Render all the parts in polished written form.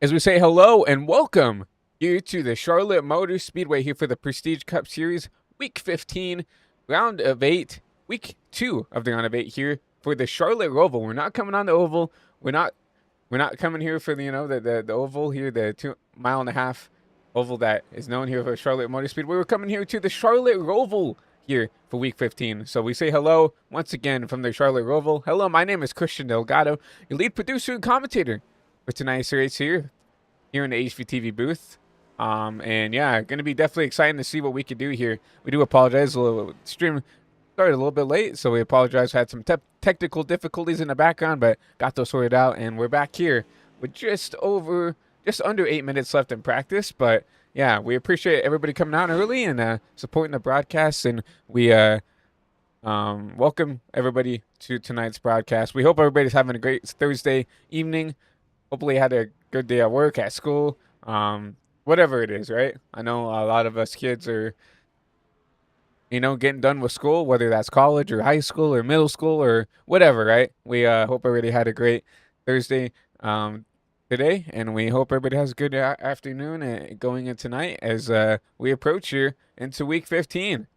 As we say hello and welcome here to the Charlotte Motor Speedway here for the Prestige Cup Series, Week 15, Round of 8, Week 2 of the Round of 8 here for the Charlotte Roval. We're not coming on the oval. We're not coming here for the oval here, the 2.5 mile oval that is known here for Charlotte Motor Speedway. We're coming here to the Charlotte Roval here for Week 15. So we say hello once again from the Charlotte Roval. Hello, my name is Christian Delgado, your lead producer and commentator for tonight's race here in the HVTV booth. And yeah, going to be definitely exciting to see what we can do here. We do apologize, stream started a little bit late, so we apologize. Had some technical difficulties in the background, but got those sorted out, and we're back here with just under 8 minutes left in practice. But yeah, we appreciate everybody coming out early and supporting the broadcast, and we welcome everybody to tonight's broadcast. We hope everybody's having a great Thursday evening. Hopefully had a good day at work, at school, whatever it is, right? I know a lot of us kids are, getting done with school, whether that's college or high school or middle school or whatever, right? We hope everybody had a great Thursday today, and we hope everybody has a good afternoon going in tonight as we approach here into Week 15.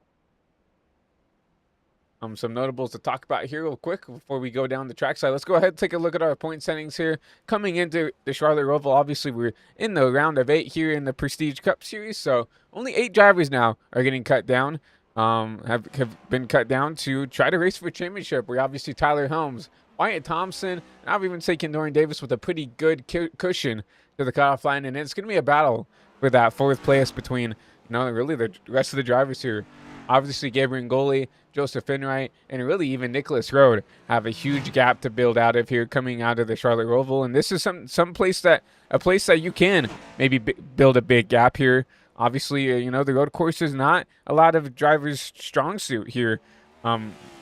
Some notables to talk about here real quick before we go down the trackside. Let's go ahead and take a look at our point settings here. Coming into the Charlotte Roval, obviously we're in the round of 8 here in the Prestige Cup Series, so only 8 drivers now are getting cut down, have been cut down to try to race for a championship. We're obviously Tyler Helms, Wyatt Thompson, and I'll even say Kendoran Davis with a pretty good cushion to the cutoff line, and it's going to be a battle for that 4th place between, really the rest of the drivers here. Obviously, Gabriel Ngoli, Joseph Finwright, and really even Nicholas Rode have a huge gap to build out of here coming out of the Charlotte Roval. And this is a place that you can maybe build a big gap here. Obviously, the road course is not a lot of drivers' strong suit here. A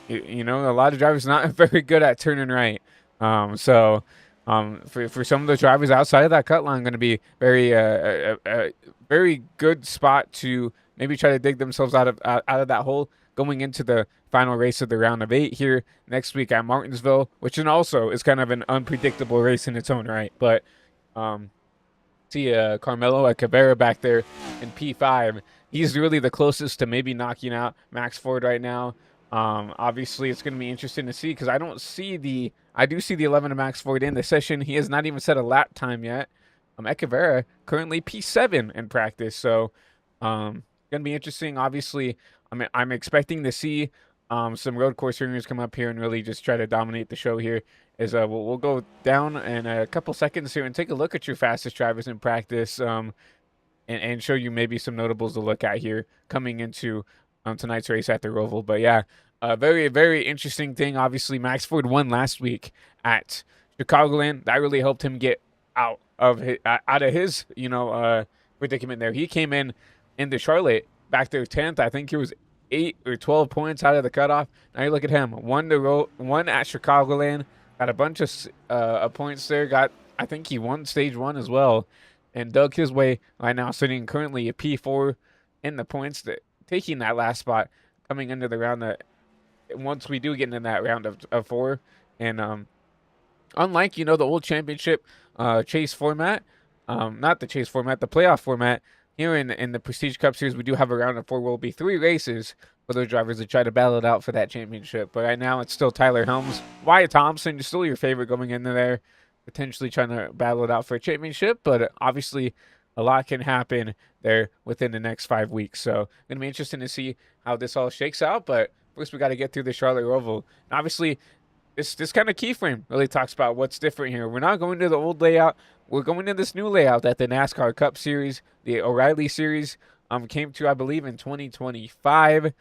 lot of drivers not very good at turning right. For some of the drivers outside of that cut line, going to be a very good spot to maybe try to dig themselves out of that hole going into the final race of the round of 8 here next week at Martinsville, which also is kind of an unpredictable race in its own right. But see Carmelo Echeverra back there in P5. He's really the closest to maybe knocking out Max Forde right now. Obviously, it's going to be interesting to see because I do see the 11 of Max Forde in the session. He has not even set a lap time yet. Echeverra currently P7 in practice, so going to be interesting. Obviously, I'm expecting to see some road course ringers come up here and really just try to dominate the show here. As we'll go down in a couple seconds here and take a look at your fastest drivers in practice, and show you maybe some notables to look at here coming into tonight's race at the Roval. But yeah, a very, very interesting thing. Obviously, Max Forde won last week at Chicagoland. That really helped him get out of his predicament there. He came into Charlotte back there 10th. I think he was 8 or 12 points out of the cutoff. Now you look at him, won at Chicagoland, got a bunch of points there. I think he won stage 1 as well, and dug his way right now, sitting currently a P4 in the points, taking that last spot coming into the round that once we do get into that round of 4. And unlike the old championship chase format, not the chase format, the playoff format. Here in the Prestige Cup Series, we do have a round of 4 where will be 3 races for those drivers to try to battle it out for that championship. But right now, it's still Tyler Helms. Wyatt Thompson is still your favorite going into there, potentially trying to battle it out for a championship. But obviously, a lot can happen there within the next 5 weeks. So, going to be interesting to see how this all shakes out. But first, we got to get through the Charlotte Roval. And obviously, this kind of keyframe really talks about what's different here. We're not going to the old layout. We're going to this new layout that the NASCAR Cup Series, the O'Reilly Series, came to, I believe, in 2025.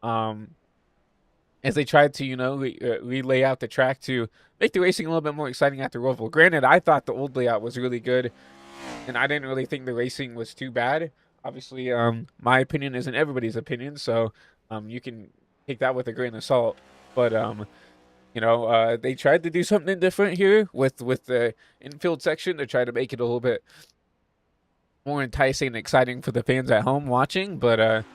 As they tried to, relay out the track to make the racing a little bit more exciting at the Roval. Granted, I thought the old layout was really good, and I didn't really think the racing was too bad. Obviously, my opinion isn't everybody's opinion, so you can take that with a grain of salt. But they tried to do something different here with the infield section to try to make it a little bit more enticing and exciting for the fans at home watching. But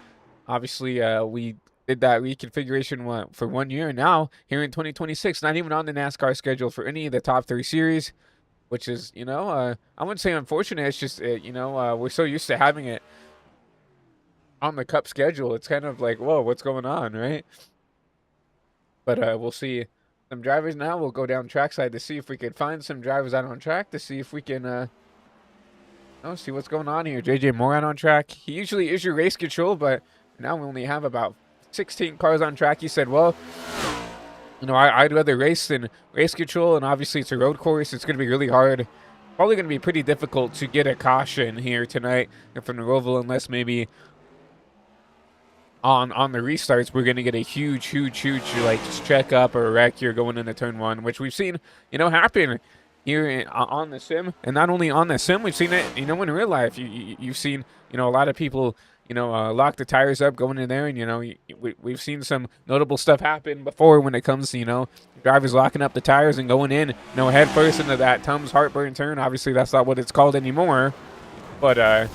obviously, we did that reconfiguration for 1 year now here in 2026. Not even on the NASCAR schedule for any of the top 3 series, which is, I wouldn't say unfortunate. It's just, we're so used to having it on the Cup schedule. It's kind of like, whoa, what's going on, right? But we'll see some drivers now. We'll go down trackside to see if we could find some drivers out on track to see if we can, see what's going on here. JJ Moore out on track. He usually is your race control, but now we only have about 16 cars on track. He said, well, I'd rather race than race control, and obviously it's a road course. It's going to be really hard. Probably going to be pretty difficult to get a caution here tonight from the Roval, unless maybe on the restarts we're going to get a huge like check up or a wreck here going into turn one, which we've seen happen here on the sim. And not only on the sim, we've seen it in real life. You've seen a lot of people lock the tires up going in there, and we've seen some notable stuff happen before when it comes to drivers locking up the tires and going in head first into that Tums heartburn turn. Obviously that's not what it's called anymore, but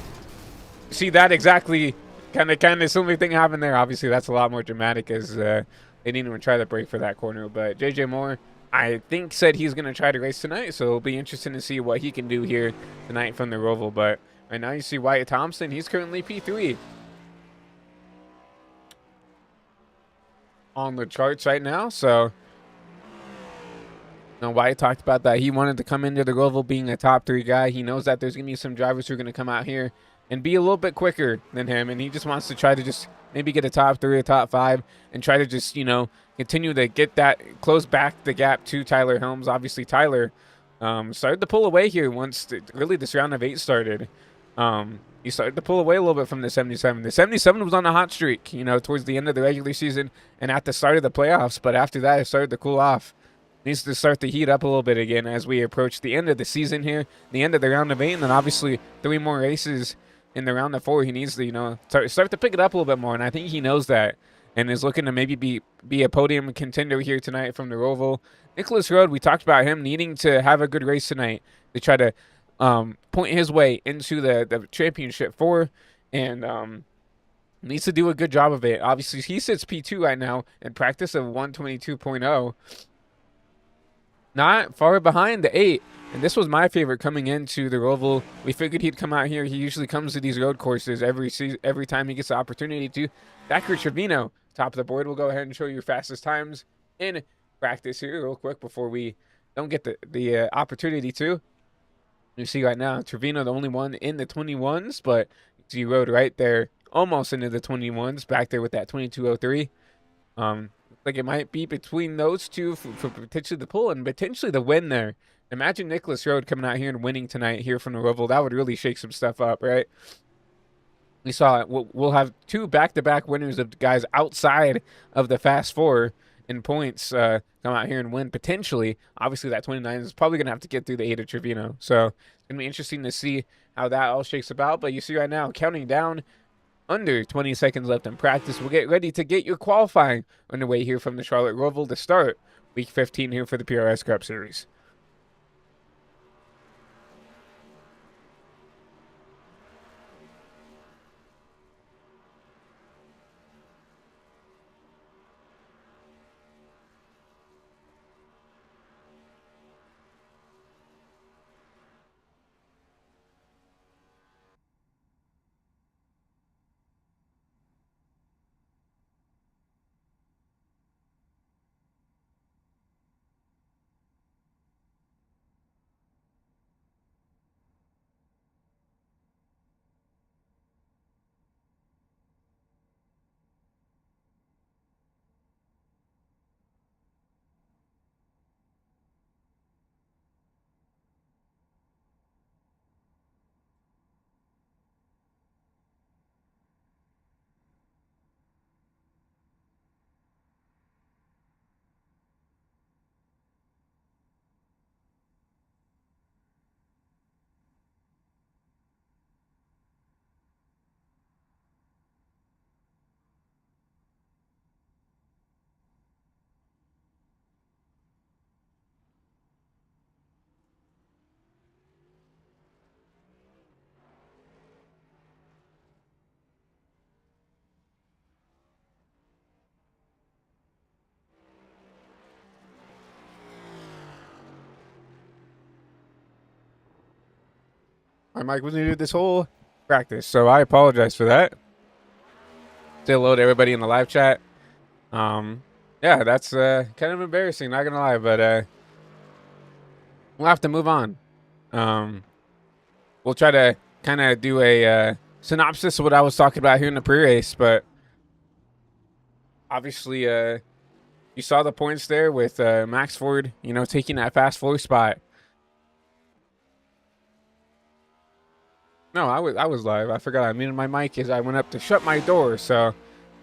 see that exactly kind of similar thing happened there. Obviously that's a lot more dramatic, as they didn't even try to brake for that corner. But JJ Moore, I think, said he's going to try to race tonight, so it'll be interesting to see what he can do here tonight from the Roval. But right now you see Wyatt Thompson. He's currently P3 on the charts right now. So Wyatt talked about that. He wanted to come into the Roval being a top 3 guy. He knows that there's going to be some drivers who are going to come out here and be a little bit quicker than him, and he just wants to try to just maybe get a top 3 or top 5 and try to just continue to get that, close back the gap to Tyler Helms. Obviously Tyler started to pull away here once really this round of 8 started. He started to pull away a little bit from the 77. The 77 was on a hot streak towards the end of the regular season and at the start of the playoffs, but after that it started to cool off. Needs to start to heat up a little bit again as we approach the end of the season here, the end of the round of 8, and then obviously 3 more races in the round of 4. He needs to, start to pick it up a little bit more, and I think he knows that and is looking to maybe be a podium contender here tonight from the Roval. Nicholas Road, we talked about him needing to have a good race tonight to try to point his way into the championship 4, and needs to do a good job of it. Obviously, he sits P2 right now in practice of 122.0. Not far behind the 8. And this was my favorite coming into the Roval. We figured he'd come out here. He usually comes to these road courses every time he gets the opportunity to. Zachary Trevino, top of the board. We'll go ahead and show you your fastest times in practice here real quick before we don't get the opportunity to. You see right now, Trevino the only one in the 21s, but he rode right there almost into the 21s, back there with that 22.03. Like it might be between those two for potentially the pull and potentially the win there. Imagine Nicholas Road coming out here and winning tonight here from the Roval. That would really shake some stuff up, right? We saw it. We'll have 2 back-to-back winners of guys outside of the Fast 4 in points come out here and win potentially. Obviously, that 29 is probably going to have to get through the 8 of Trevino. So it's going to be interesting to see how that all shakes about. But you see right now, counting down, under 20 seconds left in practice. We'll get ready to get your qualifying underway here from the Charlotte Roval to start week 15 here for the PRS Cup Series. My mic was muted this whole practice, so I apologize for that. Say hello to everybody in the live chat. Yeah, that's kind of embarrassing, not gonna lie, but we'll have to move on. We'll try to kind of do a synopsis of what I was talking about here in the pre-race, but obviously, you saw the points there with Max Forde, you know, taking that fast 4 spot. No, I was live. I forgot I muted my mic as I went up to shut my door, so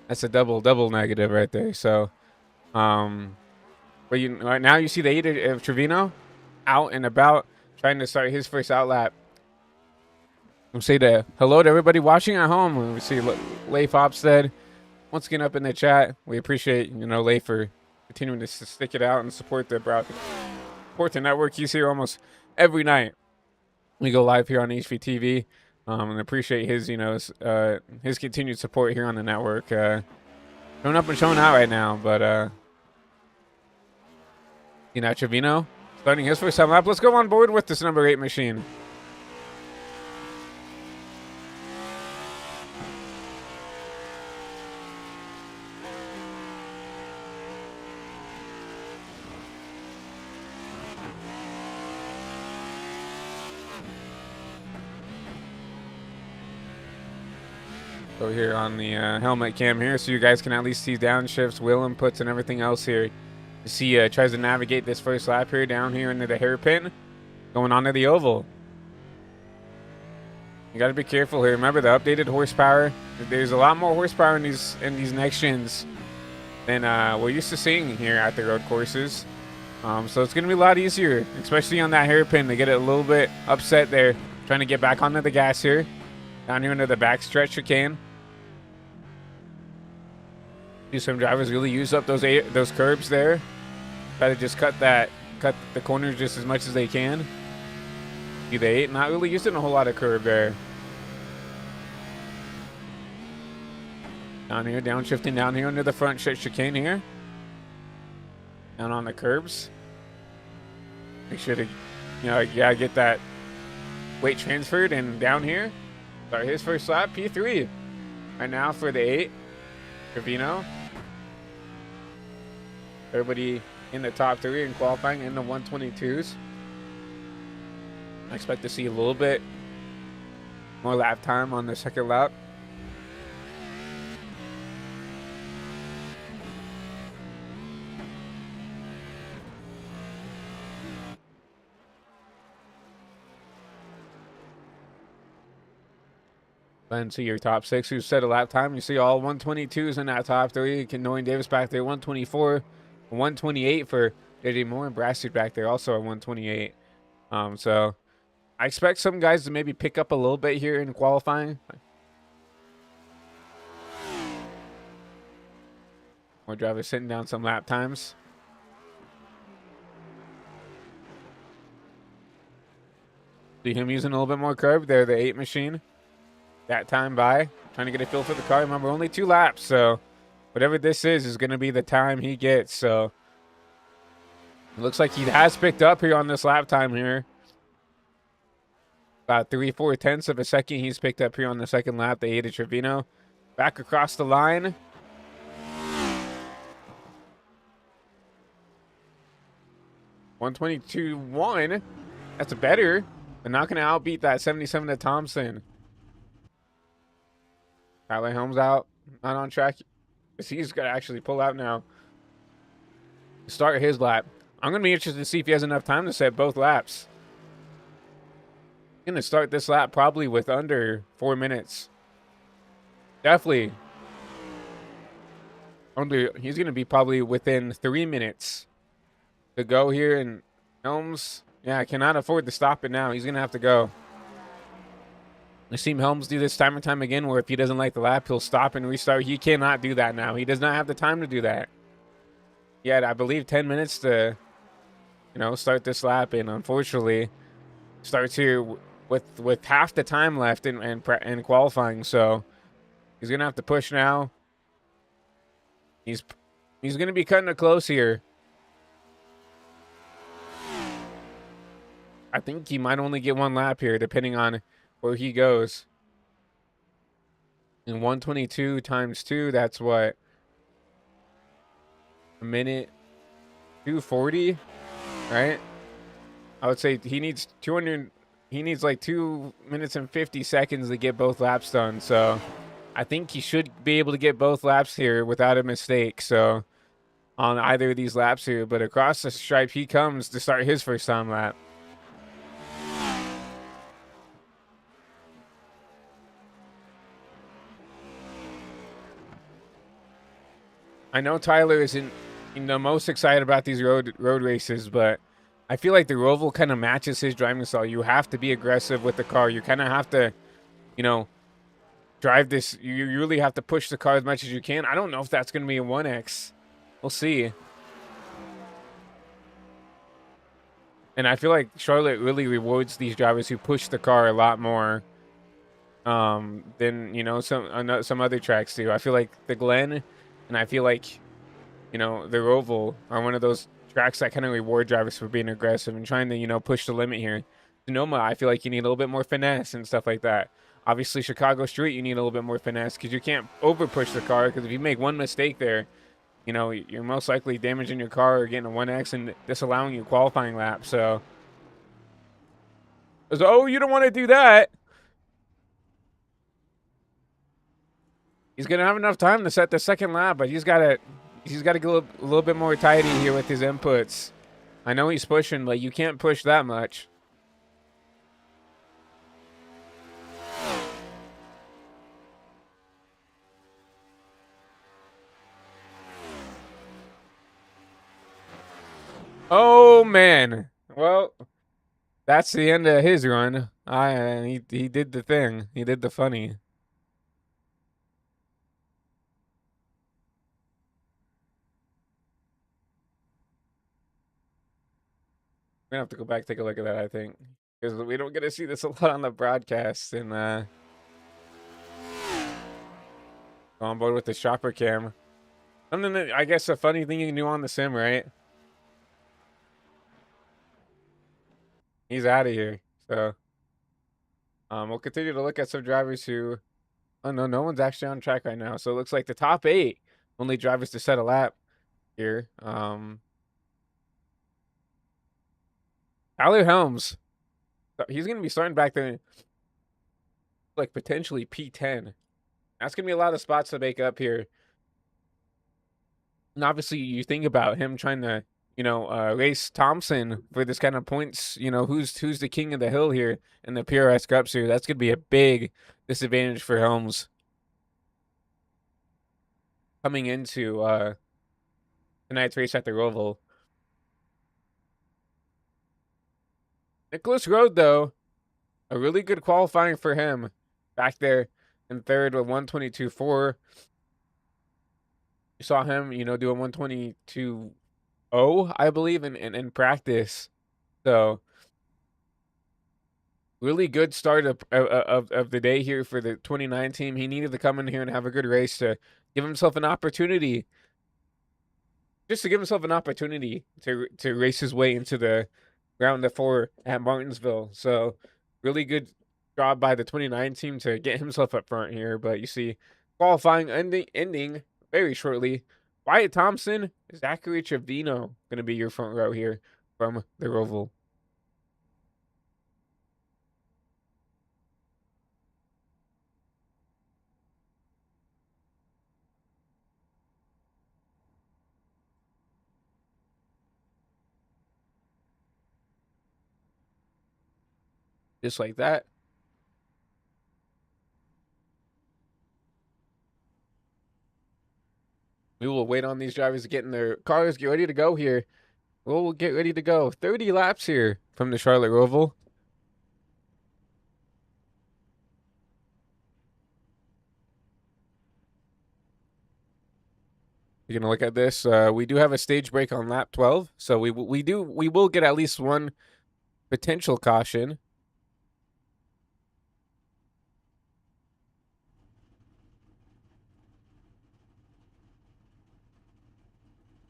that's a double negative right there. So, but right now you see the 8 of Trevino out and about trying to start his first out lap. I'll say hello to everybody watching at home. We see Leif Opstead once again up in the chat. We appreciate, you know, Leif for continuing to stick it out and support the network. He's here almost every night. We go live here on HVTV, and appreciate his, you know, his continued support here on the network. Showing up and showing out right now, but you know, Trevino starting his first time lap. Let's go on board with this number 8 machine. Over here on the helmet cam here, so you guys can at least see downshifts, wheel inputs, and everything else here. You see, tries to navigate this first lap here down here into the hairpin, going on to the oval. You got to be careful here. Remember the updated horsepower. There's a lot more horsepower in these next gens than we're used to seeing here at the road courses. So it's gonna be a lot easier, especially on that hairpin, to get it a little bit upset there, trying to get back onto the gas here, down here into the backstretch chicane. Some drivers really use up those curbs there. Try to just cut the corners just as much as they can. See the 8 not really using a whole lot of curb there. Down here, downshifting down here under the front chicane here. Down on the curbs. Make sure to, you know, yeah, get that weight transferred and down here. Start his first lap, P3. Right now for the 8, Trevino. Everybody in the top 3 in qualifying in the 122s. I expect to see a little bit more lap time on the second lap. Then see your top 6 who set a lap time. You see all 122s in that top 3. Nolan Davis back there, 124. 128 for JJ Moore, and Brassard back there also at 128. So I expect some guys to maybe pick up a little bit here in qualifying. More drivers sitting down some lap times. See him using a little bit more curve there, the 8 machine. That time by, trying to get a feel for the car. Remember, only 2 laps, so whatever this is going to be the time he gets. So it looks like he has picked up here on this lap time here. About 3/4 of a second he's picked up here on the second lap. The 8 of Trevino. Back across the line. $122.1. That's better. They're not going to outbeat that 77 to Thompson. Tyler Helms out. Not on track. He's got to actually pull out now. Start his lap. I'm going to be interested to see if he has enough time to set both laps. He's going to start this lap probably with under 4 minutes. Definitely. He's going to be probably within 3 minutes to go here. And Helms, yeah, cannot afford to stop it now. He's going to have to go. I've seen Helms do this time and time again, where if he doesn't like the lap, he'll stop and restart. He cannot do that now. He does not have the time to do that. He had, I believe, 10 minutes to, you know, start this lap, and unfortunately, starts here with half the time left in qualifying. So he's gonna have to push now. He's gonna be cutting it close here. I think he might only get 1 lap here, depending on where he goes. And 122 times 2, that's what? A minute 240, right? I would say he needs 200. He needs like 2 minutes and 50 seconds to get both laps done. So I think he should be able to get both laps here without a mistake. So on either of these laps here, but across the stripe he comes to start his first time lap. I know Tyler isn't the most excited about these road races, but I feel like the Roval kind of matches his driving style. You have to be aggressive with the car. You kind of have to, you know, drive this. You really have to push the car as much as you can. I don't know if that's going to be a 1X. We'll see. And I feel like Charlotte really rewards these drivers who push the car a lot more than, you know, some other tracks do. I feel like the Glen and I feel like, you know, the Roval are one of those tracks that kind of reward drivers for being aggressive and trying to, you know, push the limit here. Sonoma, I feel like you need a little bit more finesse and stuff like that. Obviously, Chicago Street, you need a little bit more finesse because you can't over push the car, because if you make one mistake there, you know, you're most likely damaging your car or getting a 1X and disallowing your qualifying lap. So, oh, you don't want to do that. He's gonna have enough time to set the second lap, but he's got to get a little bit more tidy here with his inputs. I know he's pushing, but you can't push that much. Oh man. Well, that's the end of his run. He did the thing. He did the funny. We're gonna have to go back and take a look at that, I think, because we don't get to see this a lot on the broadcast. And go on board with the shopper cam. Something that I guess a funny thing you can do on the sim, right? He's out of here. So we'll continue to look at some drivers who. Oh no, no one's actually on track right now. So it looks like the top 8 only drivers to set a lap here. Tyler Helms. He's gonna be starting back there, like potentially P10. That's gonna be a lot of spots to make up here. And obviously, you think about him trying to, you know, race Thompson for this kind of points. You know, who's the king of the hill here in the PRS Cups here. That's gonna be a big disadvantage for Helms coming into tonight's race at the Roval. Nicholas Road, though, a really good qualifying for him back there in third with 122.4. You saw him, you know, do a 122.0, I believe, in practice. So really good start of the day here for the 29 team. He needed to come in here and have a good race to give himself an opportunity. Just to give himself an opportunity to race his way into the round of 4 at Martinsville. So really good job by the 29 team to get himself up front here. But you see qualifying ending very shortly. Wyatt Thompson, Zachary Trevino going to be your front row here from the Roval. Just like that. We will wait on these drivers to get in their cars, get ready to go here. We'll get ready to go. 30 laps here from the Charlotte Roval. You're gonna look at this. We do have a stage break on lap 12, so we will get at least one potential caution.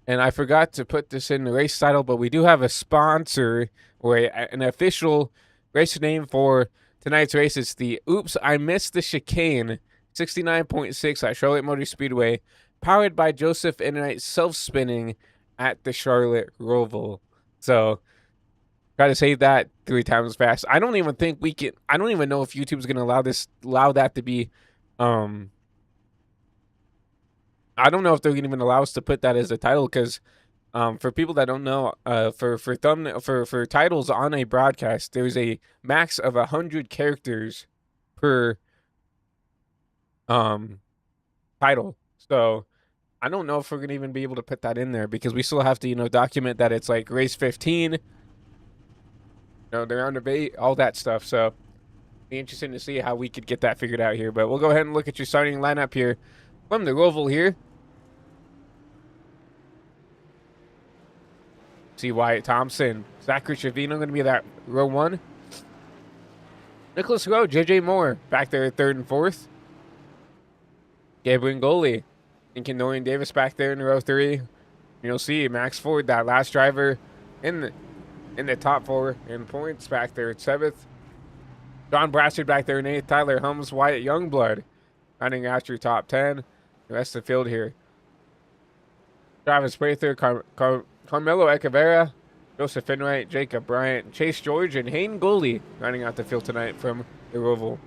And I forgot to put this in the race title, but we do have a sponsor or an official race name for tonight's race is the Oops, I Missed the Chicane 69.6 at Charlotte Motor Speedway, powered by Joseph Enright self-spinning at the Charlotte Roval. So, try to say that 3 times fast. I don't even think we can. I don't even know if YouTube's gonna allow that to be. I don't know if they're gonna even allow us to put that as a title because, for people that don't know, for titles on a broadcast, there's a max of 100 characters per title. So I don't know if we're gonna even be able to put that in there because we still have to document that it's like race 15. The round of 8, all that stuff. So, be interesting to see how we could get that figured out here. But we'll go ahead and look at your starting lineup here from the Roval here. See Wyatt Thompson, Zachary Trevino going to be that row 1. Nicholas Rowe, JJ Moore back there at 3rd and 4th. Gabriel Ngoli and Kendorian Davis back there in row 3. You'll see Max Forde, that last driver in the top 4 in points back there at 7th. John Brassard back there in 8th. Tyler Hums, Wyatt Youngblood running out your top 10. The rest of the field here. Travis Prather, Carmelo Echeverria, Joseph Enright, Jacob Bryant, Chase George, and Hayden Goldie running out the field tonight from the Roval.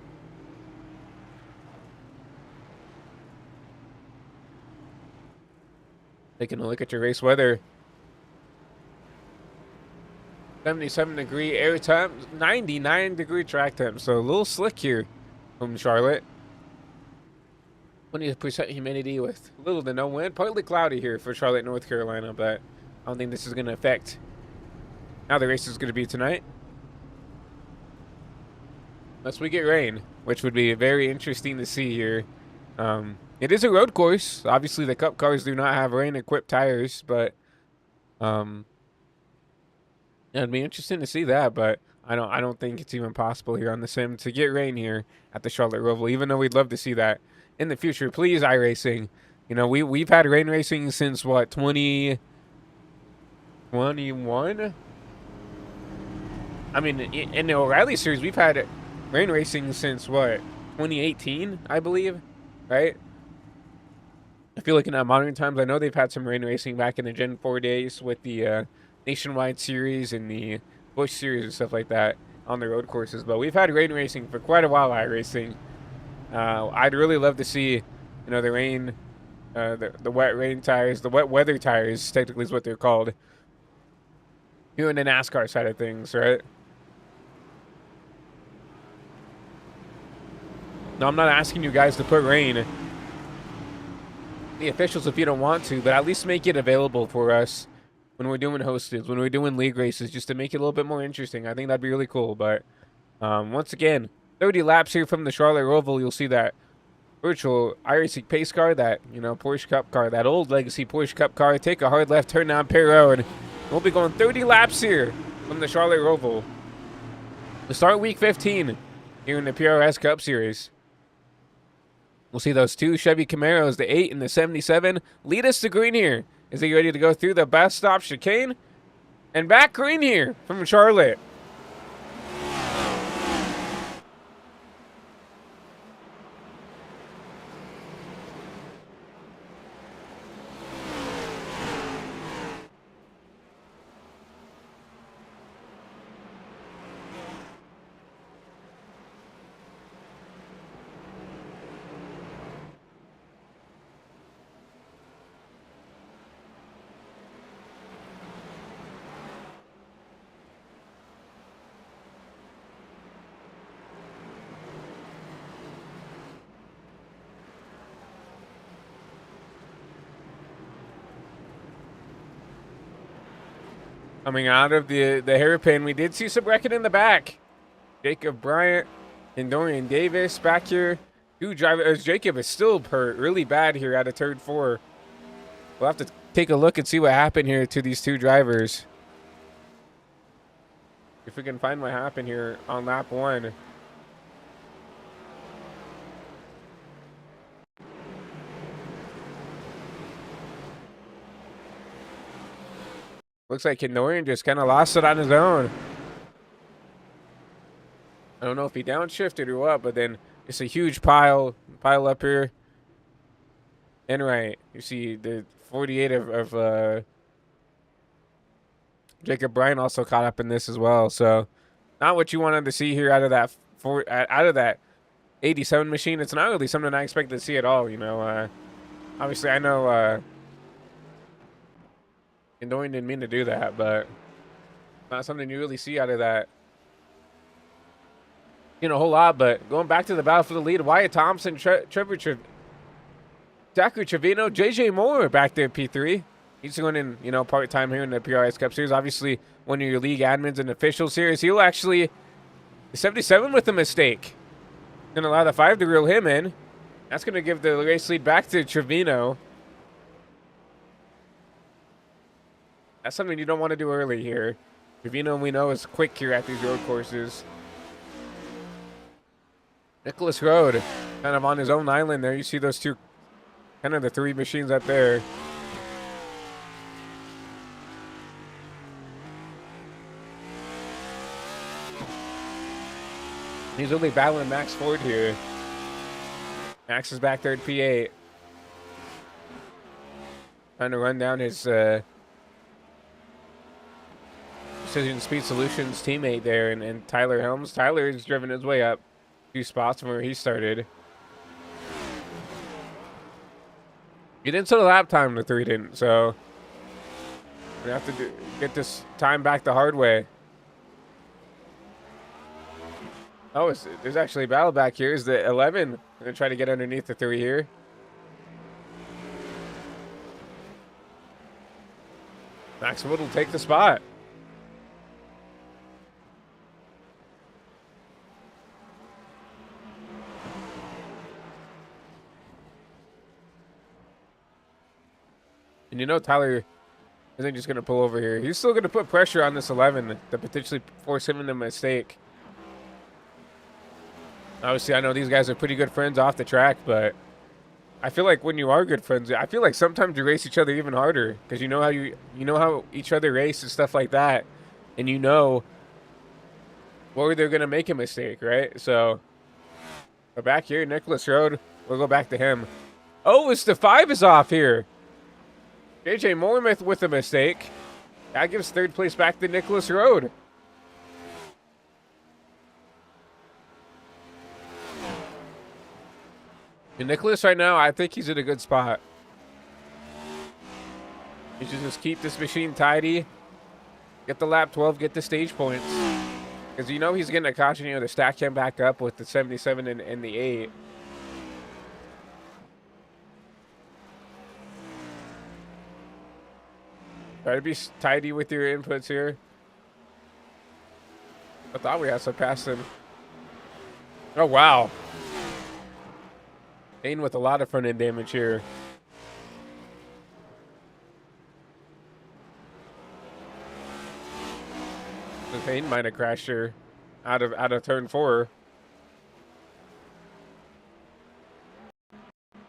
Taking a look at your race weather. 77-degree air temp, 99-degree track temp. So a little slick here from Charlotte. 20% humidity with little to no wind. Partly cloudy here for Charlotte, North Carolina, but I don't think this is going to affect how the race is going to be tonight. Unless we get rain, which would be very interesting to see here. It is a road course. Obviously, the Cup cars do not have rain-equipped tires, but it'd be interesting to see that. But I don't think it's even possible here on the sim to get rain here at the Charlotte Roval, even though we'd love to see that in the future. Please, iRacing. We've had rain racing since what, 2021? I mean, in the O'Reilly series, we've had rain racing since what, 2018, I believe, right? I feel like in modern times, I know they've had some rain racing back in the Gen 4 days with the Nationwide series and the Busch series and stuff like that on the road courses, but we've had rain racing for quite a while. iRacing. I'd really love to see, the rain, the wet rain tires, the wet weather tires, technically is what they're called, here in the NASCAR side of things, right? No, I'm not asking you guys to put rain, the officials, if you don't want to, but at least make it available for us when we're doing hosteds, when we're doing league races, just to make it a little bit more interesting. I think that'd be really cool. But once again, 30 laps here from the Charlotte Roval. You'll see that virtual iRacing pace car, that Porsche Cup car, that old legacy Porsche Cup car. Take a hard left turn down Perry Road. We'll be going 30 laps here from the Charlotte Roval to start week 15 here in the PRS Cup Series. We'll see those 2 Chevy Camaros, the 8 and the 77, lead us to green here. Is he ready to go through the best stop chicane? And back green here from Charlotte. Coming out of the hairpin, we did see some wrecking in the back. Jacob Bryant and Dorian Davis back here. 2 drivers. Jacob is still hurt really bad here out of turn 4. We'll have to take a look and see what happened here to these 2 drivers. If we can find what happened here on lap 1. Looks like Kendorian just kind of lost it on his own. I don't know if he downshifted or what, but then it's a huge pile up here. And right, you see the 48 of Jacob Bryan also caught up in this as well. So not what you wanted to see here out of that out of that 87 machine. It's not really something I expected to see at all. You know, obviously I know Annoying didn't mean to do that, but not something you really see out of that. You know, a whole lot. But going back to the battle for the lead, Wyatt Thompson, Zachary Trevino, JJ Moore back there at P3. He's going in, you know, part-time here in the PRS Cup Series. Obviously, one of your league admins and officials here. He'll actually, the 77 with a mistake. Going to allow the 5 to reel him in. That's going to give the race lead back to Trevino. That's something you don't want to do early here. Trevino, we know, is quick here at these road courses. Nicholas Road, kind of on his own island there. You see those two, kind of the 3 machines up there. He's only battling Max Forde here. Max is back there at P8. Trying to run down his Precision Speed Solutions teammate there, and Tyler Helms. Tyler has driven his way up 2 spots from where he started. He didn't set a lap time, the 3 didn't, so we have to get this time back the hard way. Oh, there's actually a battle back here. Is the 11 going to try to get underneath the 3 here? Max Wood will take the spot. And you know Tyler isn't just going to pull over here. He's still going to put pressure on this 11 to potentially force him into a mistake. Obviously, I know these guys are pretty good friends off the track, but I feel like when you are good friends, I feel like sometimes you race each other even harder because you know how each other race and stuff like that, and you know where they're going to make a mistake, right? So, we're back here, Nicholas Road. We'll go back to him. Oh, it's the 5 is off here. JJ Moore with a mistake. That gives 3rd place back to Nicholas Road. And Nicholas right now, I think he's in a good spot. He should just keep this machine tidy. Get the lap 12, get the stage points. Because you know he's getting a caution here to stack him back up with the 77 and the 8. Try to be tidy with your inputs here. I thought we had some past him. Oh, wow. Hayden with a lot of front end damage here. Hayden might have crashed here out of turn 4.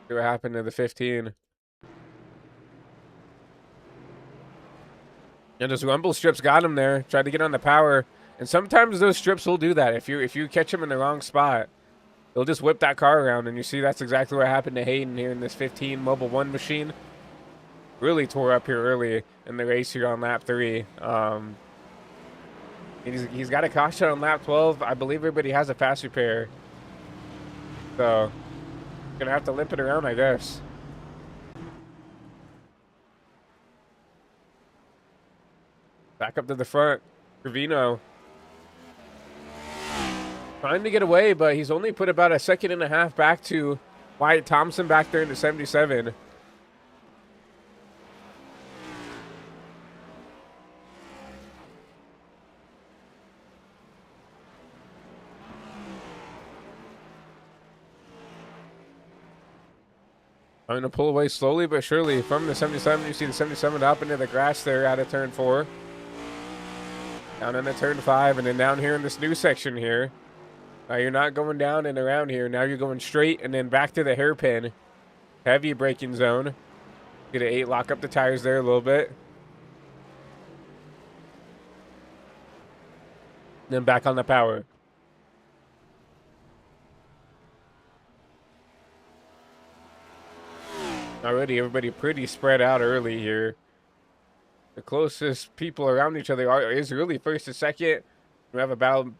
See what happened to the 15. And those rumble strips got him there. Tried to get on the power. And sometimes those strips will do that. If you catch him in the wrong spot, they'll just whip that car around. And you see that's exactly what happened to Hayden here in this 15 Mobile 1 machine. Really tore up here early in the race here on lap 3. He's got a caution on lap 12. I believe everybody has a fast repair. So, gonna have to limp it around, I guess. Back up to the front. Trevino trying to get away, but he's only put about a 1.5 seconds back to Wyatt Thompson back there in the 77. I'm going to pull away slowly but surely from the 77. You see the 77 up into the grass there out of turn 4. Down into turn 5, and then down here in this new section here. You're not going down and around here. Now you're going straight and then back to the hairpin. Heavy braking zone. Get an 8, lock up the tires there a little bit. Then back on the power. Already, everybody pretty spread out early here. The closest people around each other is really first and second. We have a battle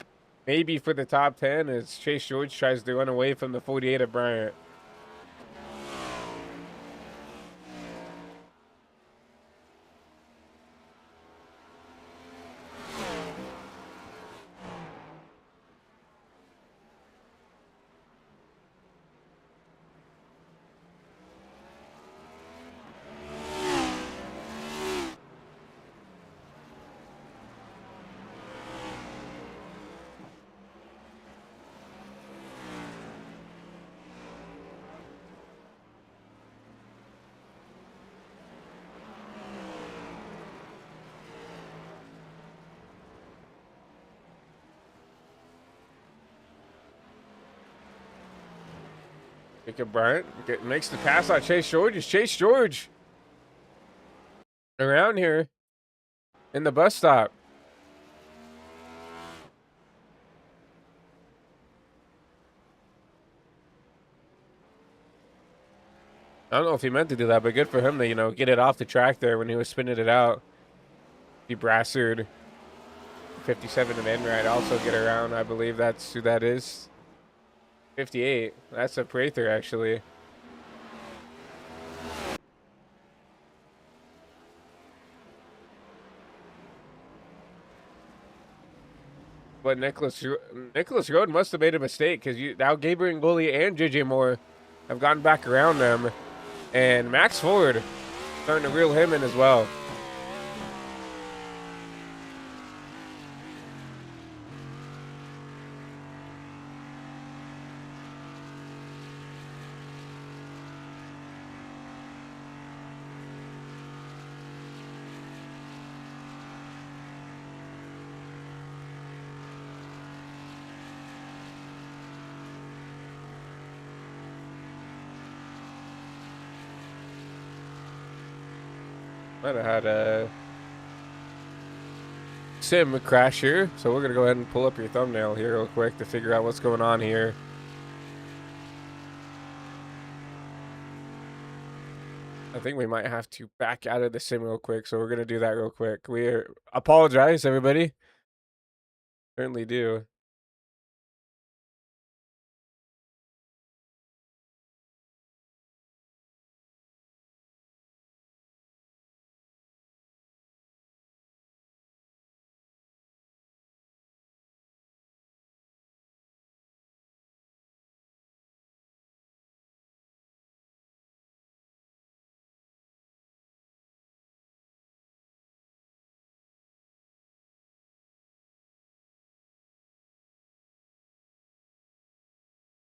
maybe for the top 10 as Chase George tries to run away from the 48 of Bryant. Jacob Bryant makes the pass on Chase George. It's Chase George around here in the bus stop. I don't know if he meant to do that, but good for him to, you know, get it off the track there when he was spinning it out. He Brassard, 57 and Enright also get around. I believe that's who that is. 58. That's a Prather, actually. But Nicholas Rhoden must have made a mistake because now Gabriel Ngoli and JJ Moore have gotten back around them. And Max Forde starting to reel him in as well. Might have had a sim crash here, so we're gonna go ahead and pull up your thumbnail here real quick to figure out what's going on here. I think we might have to back out of the sim real quick, so we're gonna do that real quick. We apologize, everybody. Certainly do.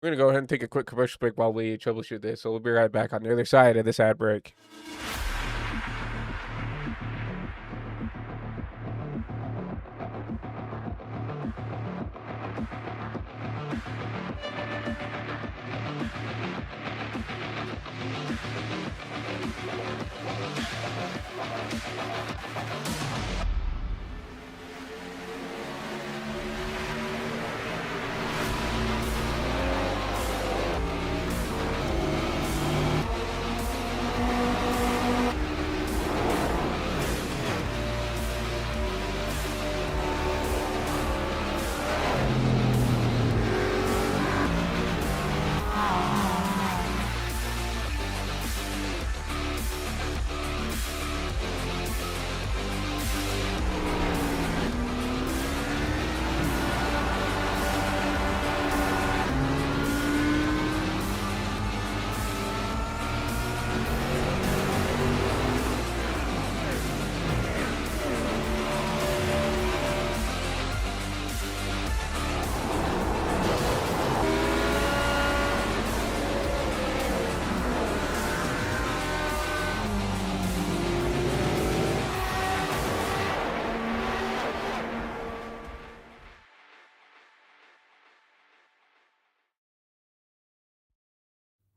We're going to go ahead and take a quick commercial break while we troubleshoot this. So we'll be right back on the other side of this ad break.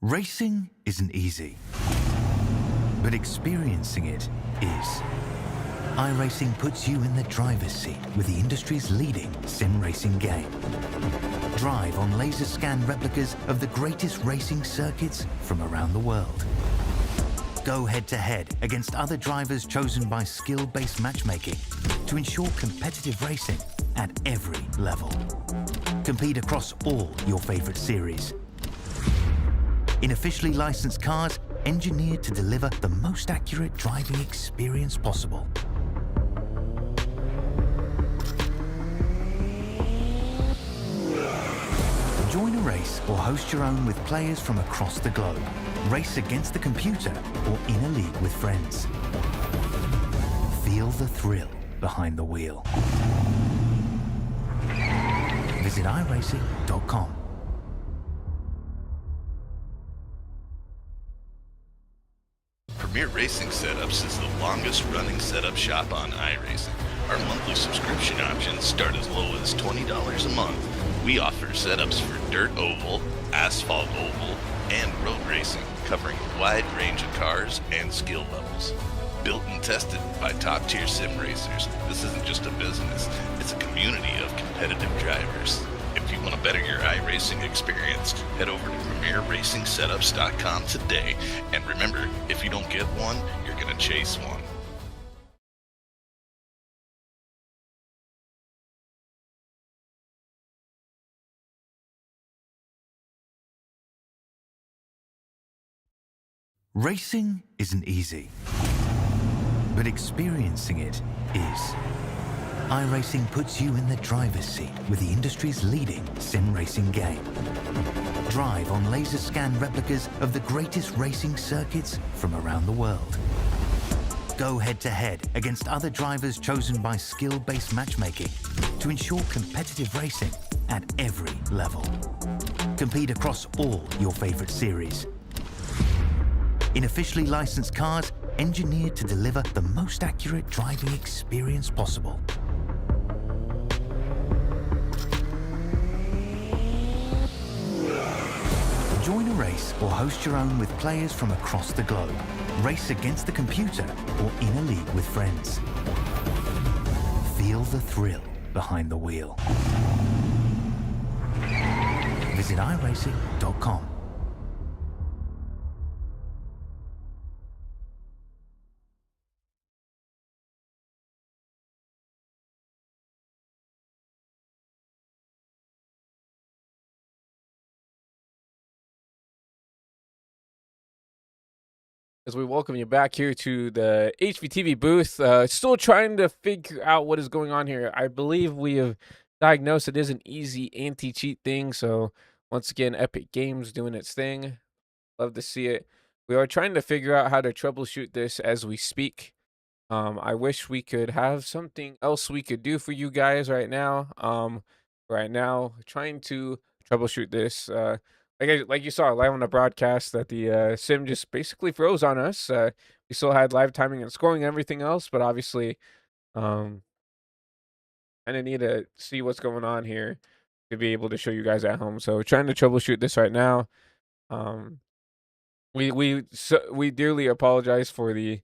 Racing isn't easy, but experiencing it is. iRacing puts you in the driver's seat with the industry's leading sim racing game. Drive on laser scan replicas of the greatest racing circuits from around the world. Go head-to-head against other drivers chosen by skill-based matchmaking to ensure competitive racing at every level. Compete across all your favorite series. In officially licensed cars, engineered to deliver the most accurate driving experience possible. Join a race or host your own with players from across the globe. Race against the computer or in a league with friends. Feel the thrill behind the wheel. Visit iRacing.com. Premier Racing Setups is the longest running setup shop on iRacing. Our monthly subscription options start as low as $20 a month. We offer setups for dirt oval, asphalt oval, and road racing, covering a wide range of cars and skill levels. Built and tested by top-tier sim racers, this isn't just a business, it's a community of competitive drivers. If you want to better your iRacing experience, head over to PremierRacingSetups.com today. And remember, if you don't get one, you're going to chase one. Racing isn't easy, but experiencing it is. iRacing puts you in the driver's seat with the industry's leading sim racing game. Drive on laser scan replicas of the greatest racing circuits from around the world. Go head-to-head against other drivers chosen by skill-based matchmaking to ensure competitive racing at every level. Compete across all your favorite series. In officially licensed cars, engineered to deliver the most accurate driving experience possible. Join a race or host your own with players from across the globe. Race against the computer or in a league with friends. Feel the thrill behind the wheel. Visit iRacing.com. As we welcome you back here to the HVTV booth, still trying to figure out what is going on here. I believe we have diagnosed it is an easy anti-cheat thing. So once again, Epic Games doing its thing. Love to see it. We are trying to figure out how to troubleshoot this as we speak. I wish we could have something else we could do for you guys right now. Right now, trying to troubleshoot this. Like you saw live on the broadcast that the sim just basically froze on us. We still had live timing and scoring and everything else, but obviously, um, kind of need to see what's going on here to be able to show you guys at home. So we're trying to troubleshoot this right now. Um, we dearly apologize for the.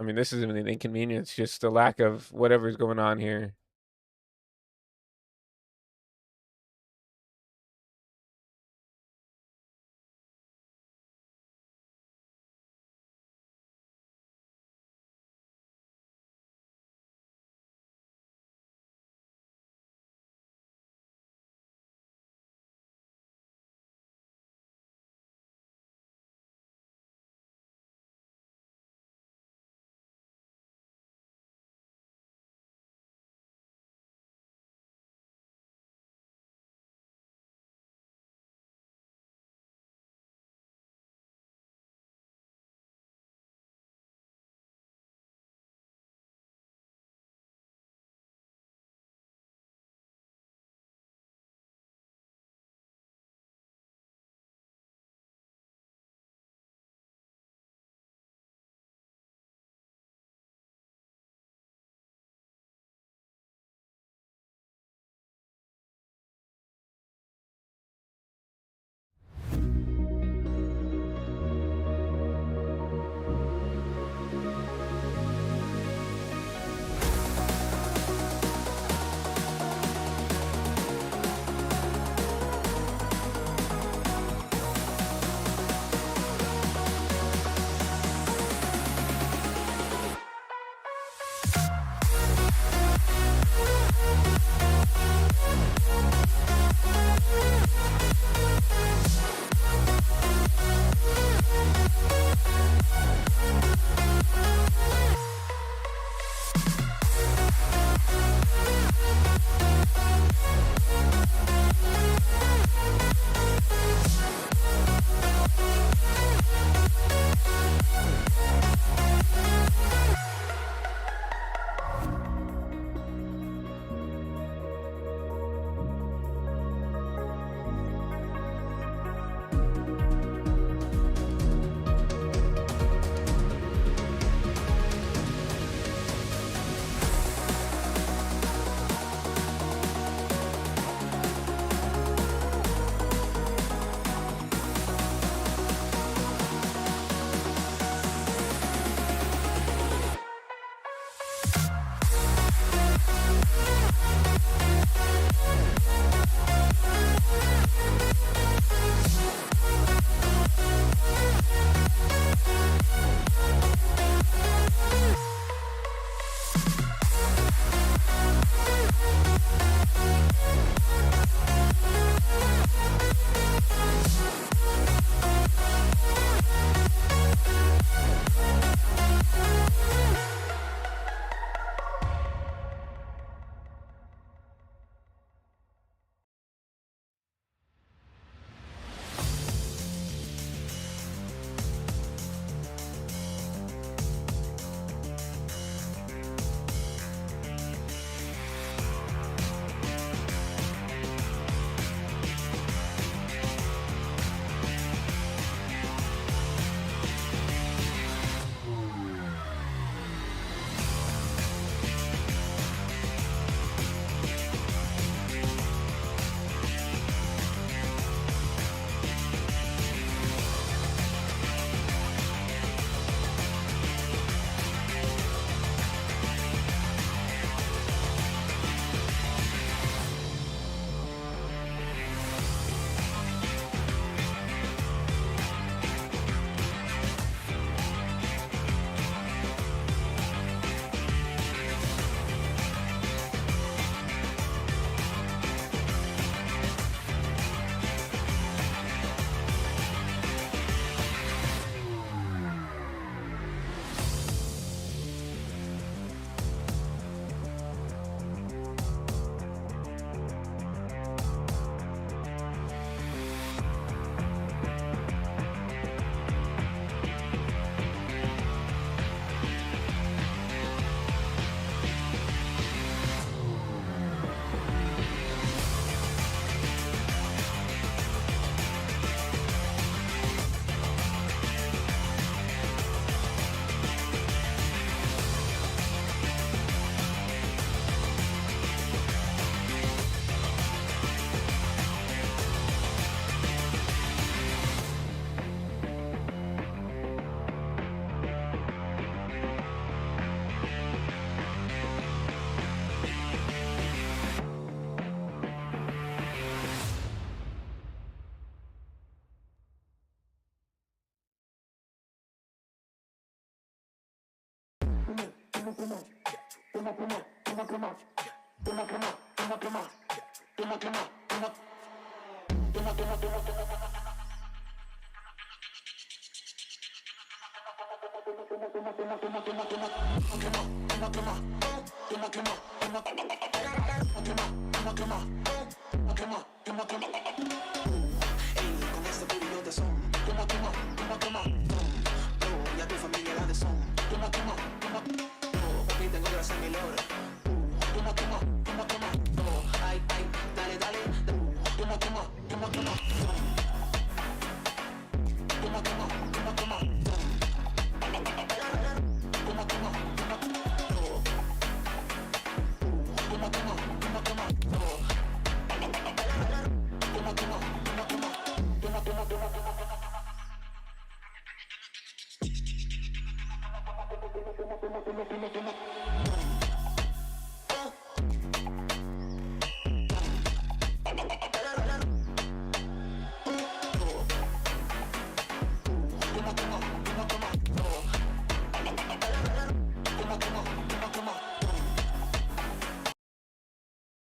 I mean, this isn't an inconvenience, just the lack of whatever's going on here.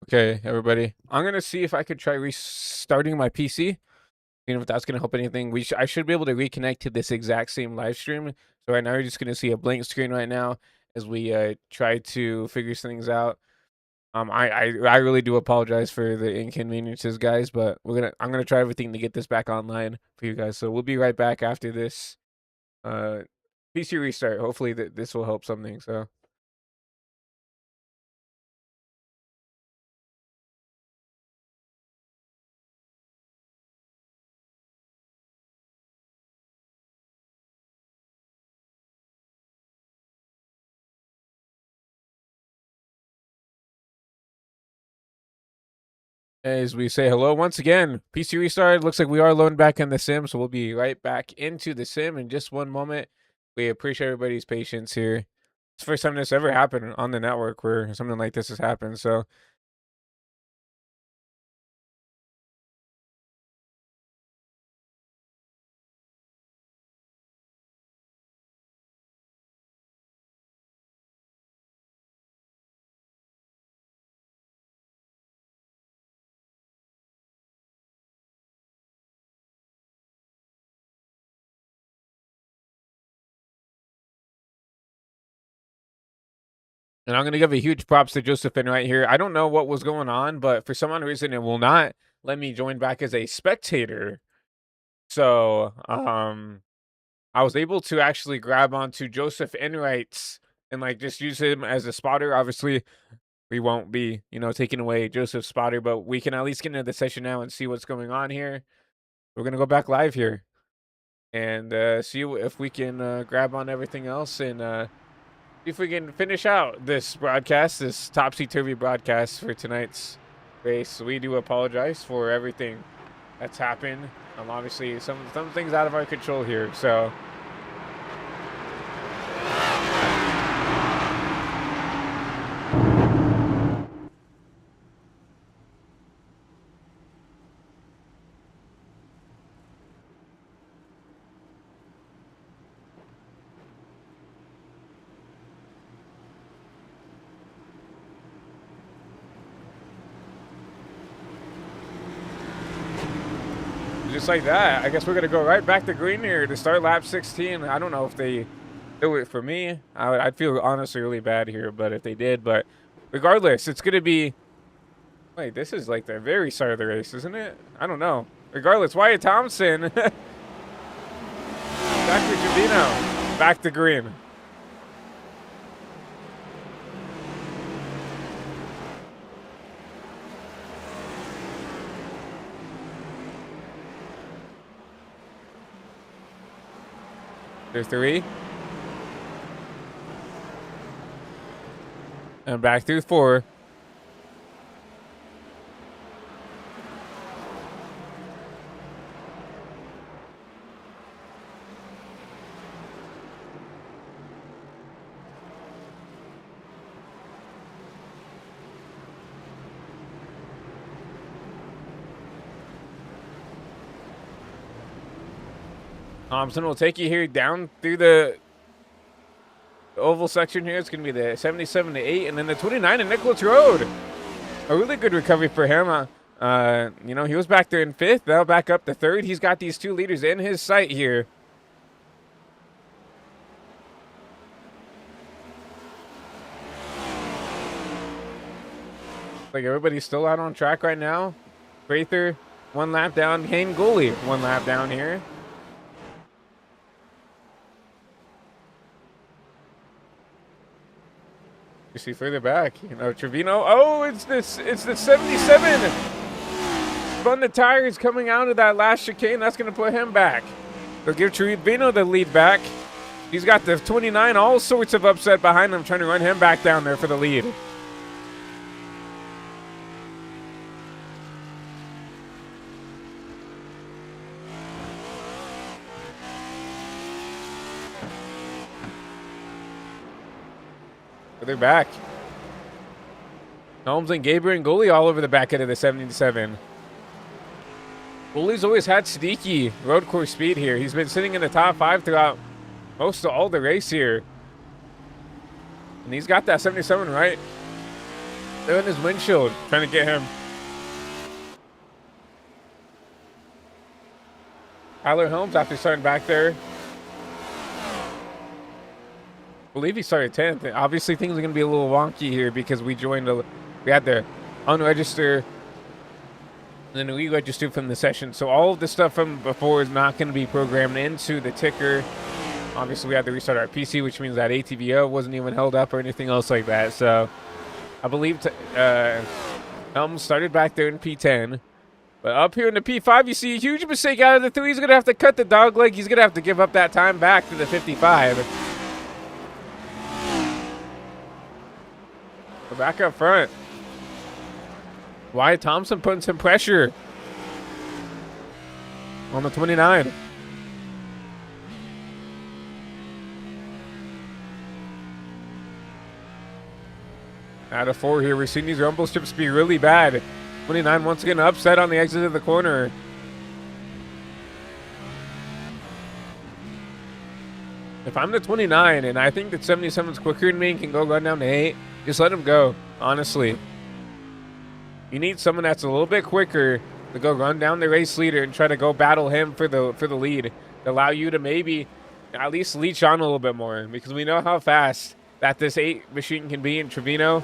Okay, everybody. I'm gonna see if I could try restarting my PC. You know, if that's gonna help anything. I should be able to reconnect to this exact same live stream. So right now you're just gonna see a blank screen right now as we try to figure things out. I really do apologize for the inconveniences, guys, but I'm gonna try everything to get this back online for you guys. So we'll be right back after this PC restart. Hopefully this will help something. So. As we say hello once again, PC restarted. Looks like we are loading back in the sim, so we'll be right back into the sim in just one moment. We appreciate everybody's patience here. It's the first time this ever happened on the network where something like this has happened. So and I'm going to give a huge props to Josephine right here. I don't know what was going on, but for some odd reason, it will not let me join back as a spectator. So, I was able to actually grab onto Joseph Enright's and like just use him as a spotter. Obviously, we won't be, taking away Joseph's spotter, but we can at least get into the session now and see what's going on here. We're going to go back live here and see if we can grab on everything else and see if we can finish out this broadcast, this topsy-turvy broadcast for tonight's race. We do apologize for everything that's happened. Obviously, some things out of our control here, so... Just like that, I guess we're gonna go right back to green here to start lap 16. I don't know if they do it for me. I'd feel honestly really bad here, but if they did, but regardless, it's gonna be. Wait, this is like the very start of the race, isn't it? I don't know. Regardless, Wyatt Thompson, back to Jovino, back to green. There's 3. And back through 4. Thompson will take you here down through the The oval section here is going to be the 77 to 8, and then the 29 in Nicholas Road. A really good recovery for him. You know, he was back there in 5th. Now back up to 3rd. He's got these 2 leaders in his sight here. Like everybody's still out on track right now. Prather, 1 lap down. Kane Gooley, 1 lap down here. You see further back, you know, Trevino. Oh, it's the 77. Spun the tires coming out of that last chicane. That's going to put him back. They'll give Trevino the lead back. He's got the 29, all sorts of upset behind him, trying to run him back down there for the lead. They're back. Holmes and Gabriel and Gooley all over the back end of the 77. Gooley's always had sneaky road course speed here. He's been sitting in the top 5 throughout most of all the race here. And he's got that 77 right there in his windshield, trying to get him. Tyler Holmes, after starting back there, I believe he started 10th. Obviously, things are going to be a little wonky here because we had the unregister and then we registered from the session. So all of the stuff from before is not going to be programmed into the ticker. Obviously, we had to restart our PC, which means that ATVO wasn't even held up or anything else like that. So I believe Helms started back there in P10. But up here in the P5, you see a huge mistake out of the 3. He's going to have to cut the dog leg. He's going to have to give up that time back to the 55. Back up front. Wyatt Thompson putting some pressure on the 29. Out of 4 here, we're seeing these rumble strips be really bad. 29 once again upset on the exit of the corner. If I'm the 29 and I think that 77's quicker than me and can go run down to 8, just let him go, honestly. You need someone that's a little bit quicker to go run down the race leader and try to go battle him for the lead. To allow you to maybe at least leech on a little bit more, because we know how fast that this 8 machine can be in Trevino.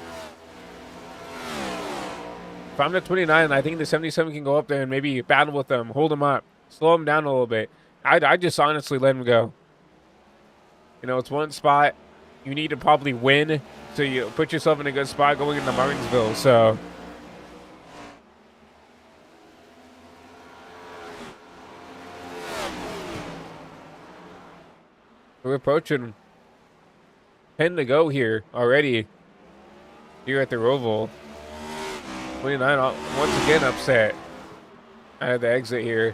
If I'm the 29, I think the 77 can go up there and maybe battle with them, hold him up, slow him down a little bit. I'd just honestly let him go. You know, it's one spot. You need to probably win so you put yourself in a good spot going into Martinsville. So we're approaching 10 to go here already here at the Roval. 29 once again upset out of the exit here.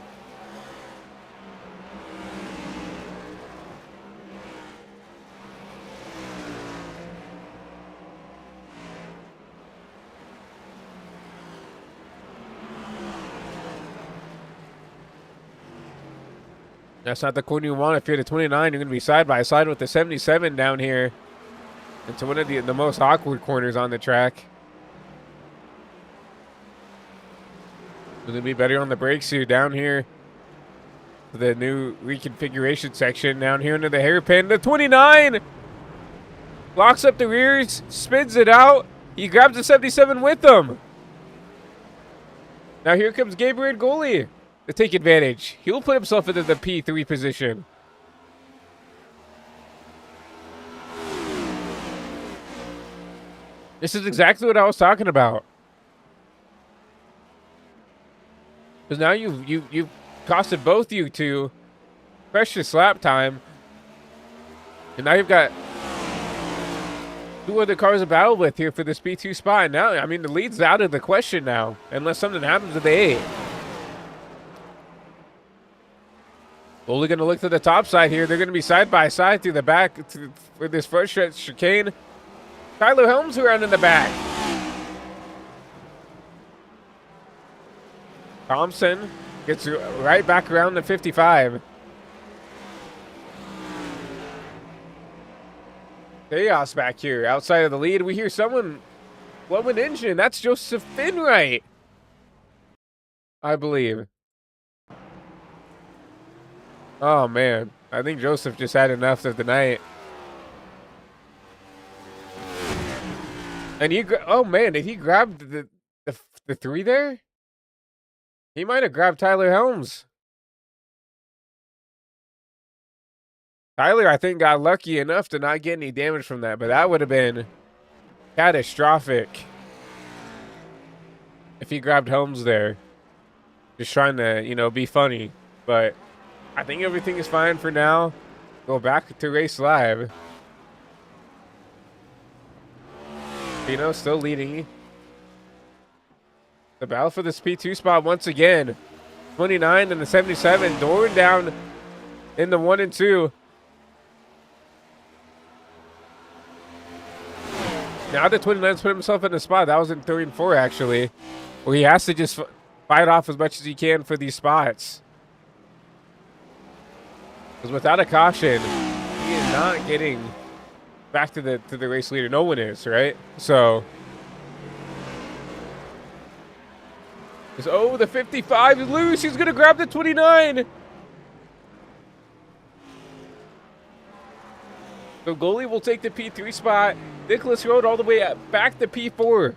That's not the corner you want. If you're the 29, you're going to be side by side with the 77 down here. It's one of the most awkward corners on the track. It's going to be better on the brakes here down here. The new reconfiguration section down here under the hairpin. The 29 locks up the rears, spins it out. He grabs the 77 with him. Now here comes Gabriel Gooley to take advantage. He'll put himself into the P3 position. This is exactly what I was talking about. Because now you've costed both you two precious lap time. And now you've got 2 other cars to battle with here for this P2 spot. Now, I mean, the lead's out of the question now, unless something happens to the 8. Only going to look to the top side here. They're going to be side by side through the back for this first stretch chicane. Tyler Helms around in the back. Thompson gets right back around the 55. Chaos back here outside of the lead. We hear someone blow an engine. That's Joseph Finwright, I believe. Oh, man. I think Joseph just had enough of the night. And oh, man, did he grab the 3 there? He might have grabbed Tyler Helms. Tyler, I think, got lucky enough to not get any damage from that, but that would have been catastrophic if he grabbed Helms there. Just trying to, you know, be funny. But I think everything is fine for now. Go back to race live. Pino still leading. The battle for this P2 spot once again. 29 and the 77. Doran down in the 1 and 2. Now the 29's put himself in the spot. That was in 3 and 4, actually, where he has to just fight off as much as he can for these spots. Because without a caution, he is not getting back to the race leader. No one is, right? So, oh, the 55 is loose. He's gonna grab the 29. So goalie will take the P3 spot. Nicholas Road all the way back to P4.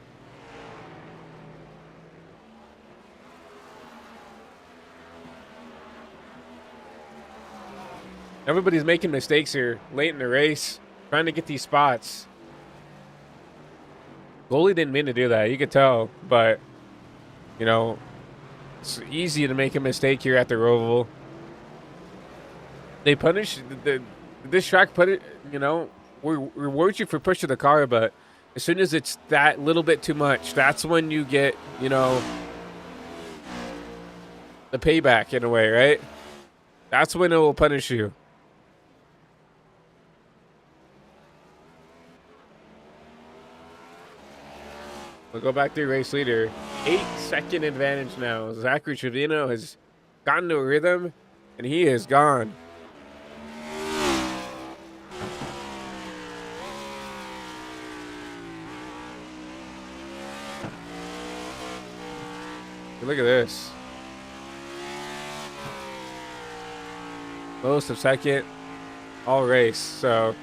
Everybody's making mistakes here late in the race, trying to get these spots. Goalie didn't mean to do that. You could tell, but, you know, it's easy to make a mistake here at the Roval. They punish this track. Put it, you know, we reward you for pushing the car, but as soon as it's that little bit too much, that's when you get, you know, the payback in a way, right? That's when it will punish you. We'll go back to race leader. 8-second advantage now. Zachary Trevino has gotten to a rhythm, and he is gone. Look at this. Lowest of second all race, so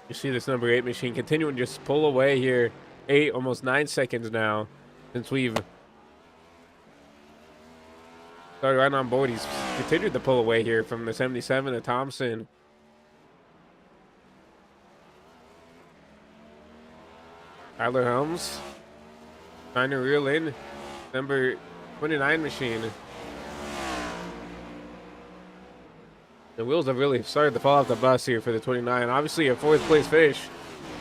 you see this number 8 machine continuing to just pull away here. 8, almost 9 seconds now since we've started right on board. He's continued to pull away here from the 77 to Thompson. Tyler Helms trying to reel in number 29 machine. The wheels have really started to fall off the bus here for the 29. Obviously, a 4th place finish.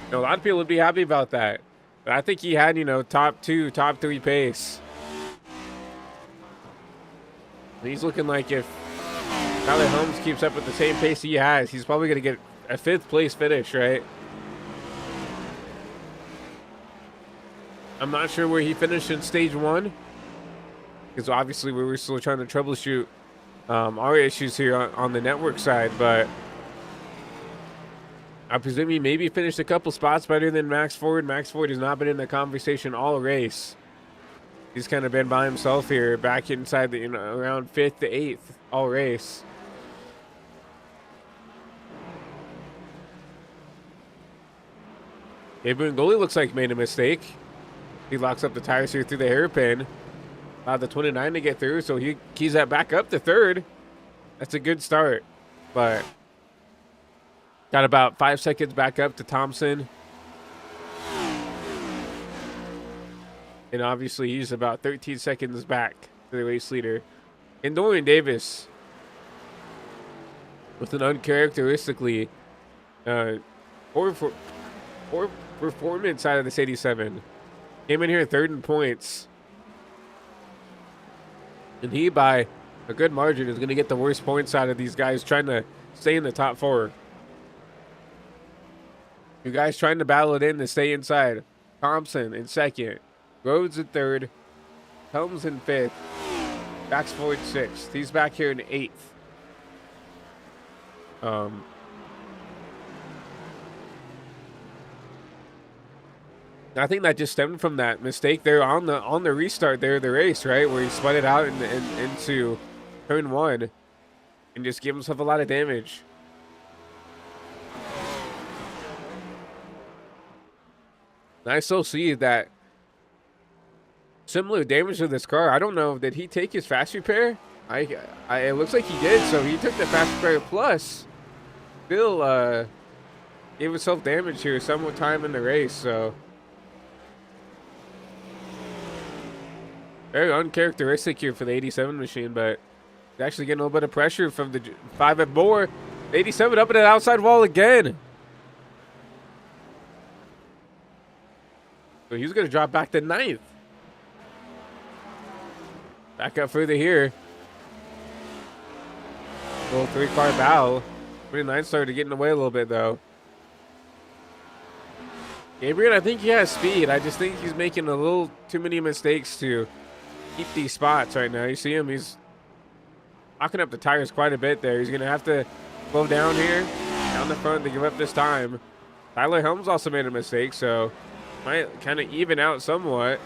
You know, a lot of people would be happy about that. But I think he had, you know, top 2, top 3 pace. And he's looking like if Tyler Helms keeps up with the same pace he has, he's probably going to get a 5th place finish, right? I'm not sure where he finished in stage 1. Because obviously we were still trying to troubleshoot our issues here on the network side, but I presume he maybe finished a couple spots better than Max Forde. Max Forde has not been in the conversation all race. He's kind of been by himself here, back inside the, you know, around 5th to 8th all race. Gabriel Ngoli looks like made a mistake. He locks up the tires here through the hairpin. Allowed the 29 to get through, so he keys that back up to 3rd. That's a good start, but got about 5 seconds back up to Thompson. And obviously he's about 13 seconds back to the race leader. And Dorian Davis, with an uncharacteristically poor performance out of this 87. Came in here third in points. And he, by a good margin, is going to get the worst points out of these guys trying to stay in the top 4. You guys trying to battle it in to stay inside. Thompson in second. Rhodes in third. Helms in 5th. Max Forde 6th. He's back here in 8th. I think that just stemmed from that mistake there on the restart there of the race, right, where he spun it out into turn 1 and just gave himself a lot of damage. And I still see that similar damage to this car. I don't know, did he take his fast repair? It looks like he did, so he took the fast repair plus still gave himself damage here sometime in the race, so very uncharacteristic here for the 87 machine, but he's actually getting a little bit of pressure from the 5 and more. 87 up at the outside wall again. So he's going to drop back to 9th. Back up further here. Little 3-car battle. 29 started getting away a little bit, though. Gabriel, I think he has speed. I just think he's making a little too many mistakes to keep these spots right now. You see him, he's locking up the tires quite a bit there. He's going to have to slow down here, down the front to give up this time. Tyler Helms also made a mistake, so might kind of even out somewhat.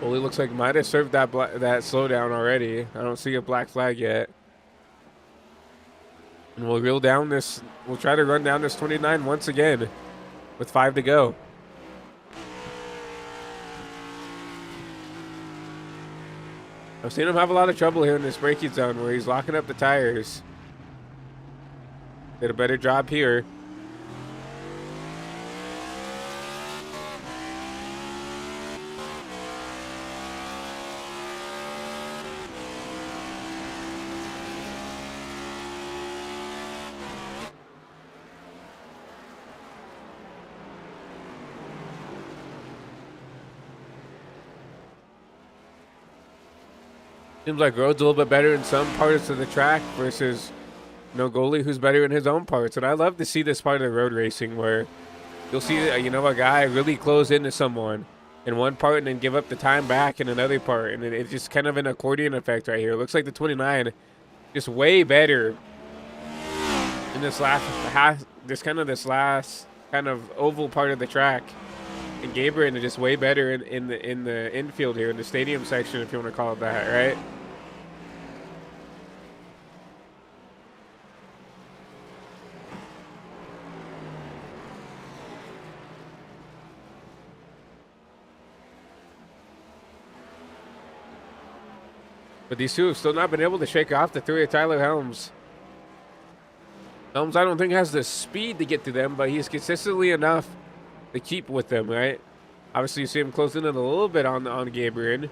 Well, it looks like might have served that slowdown already. I don't see a black flag yet. And we'll reel down this. We'll try to run down this 29 once again with 5 to go. I've seen him have a lot of trouble here in this braking zone where he's locking up the tires. Did a better job here. Seems like Rhodes a little bit better in some parts of the track versus Nogoli, who's better in his own parts. And I love to see this part of the road racing where you'll see, a guy really close into someone in one part and then give up the time back in another part. And it's just kind of an accordion effect right here. It looks like the 29 just way better in this last kind of oval part of the track. And Gabriel is just way better in the infield here, in the stadium section, if you want to call it that, right? But these two have still not been able to shake off the 3 of Tyler Helms. Helms, I don't think, has the speed to get to them, but he's consistently enough to keep with them, right? Obviously, you see him closing in a little bit on Gabriel.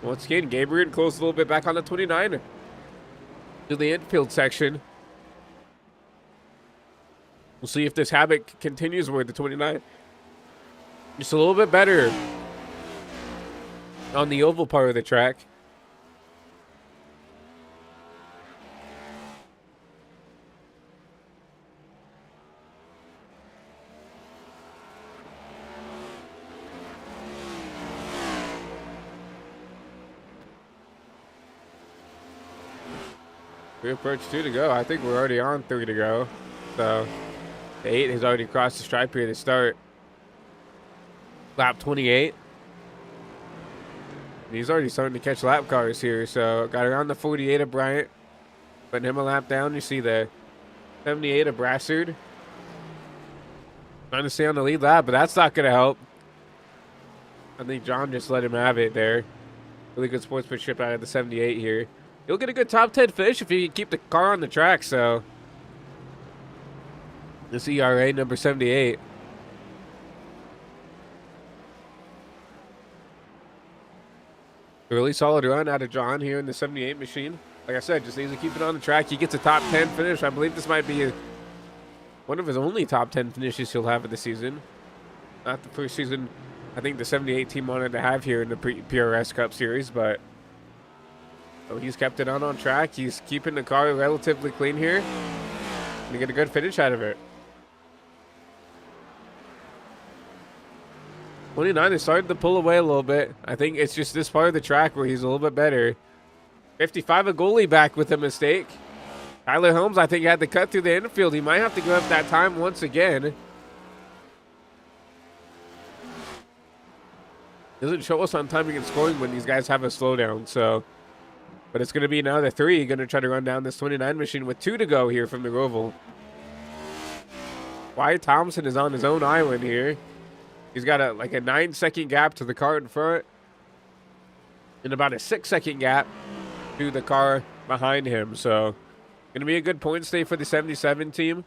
Once again, Gabriel closed a little bit back on the 29 to the infield section. We'll see if this habit continues with the 29. Just a little bit better on the oval part of the track. We approach 2 to go. I think we're already on 3 to go. So the 8 has already crossed the stripe here to start. Lap 28. And he's already starting to catch lap cars here. So got around the 48 of Bryant. Putting him a lap down. You see the 78 of Brassard. Trying to stay on the lead lap, but that's not going to help. I think John just let him have it there. Really good sportsmanship out of the 78 here. You'll get a good top 10 finish if you keep the car on the track, so This ERA number 78. A really solid run out of John here in the 78 machine. Like I said, just needs to keep it on the track. He gets a top 10 finish. I believe this might be one of his only top 10 finishes he'll have of the season. Not the first season I think the 78 team wanted to have here in the PRS Cup Series, but he's kept it on track. He's keeping the car relatively clean here. And get a good finish out of it. 29 has started to pull away a little bit. I think it's just this part of the track where he's a little bit better. 55, a goalie back with a mistake. Tyler Holmes, I think, had to cut through the infield. He might have to give up that time once again. Doesn't show us on timing and scoring when these guys have a slowdown, so. But it's going to be now the 3 going to try to run down this 29 machine with 2 to go here from the Roval. Wyatt Thompson is on his own island here. He's got a 9-second gap to the car in front and about a 6-second gap to the car behind him. So, going to be a good point stay for the 77 team.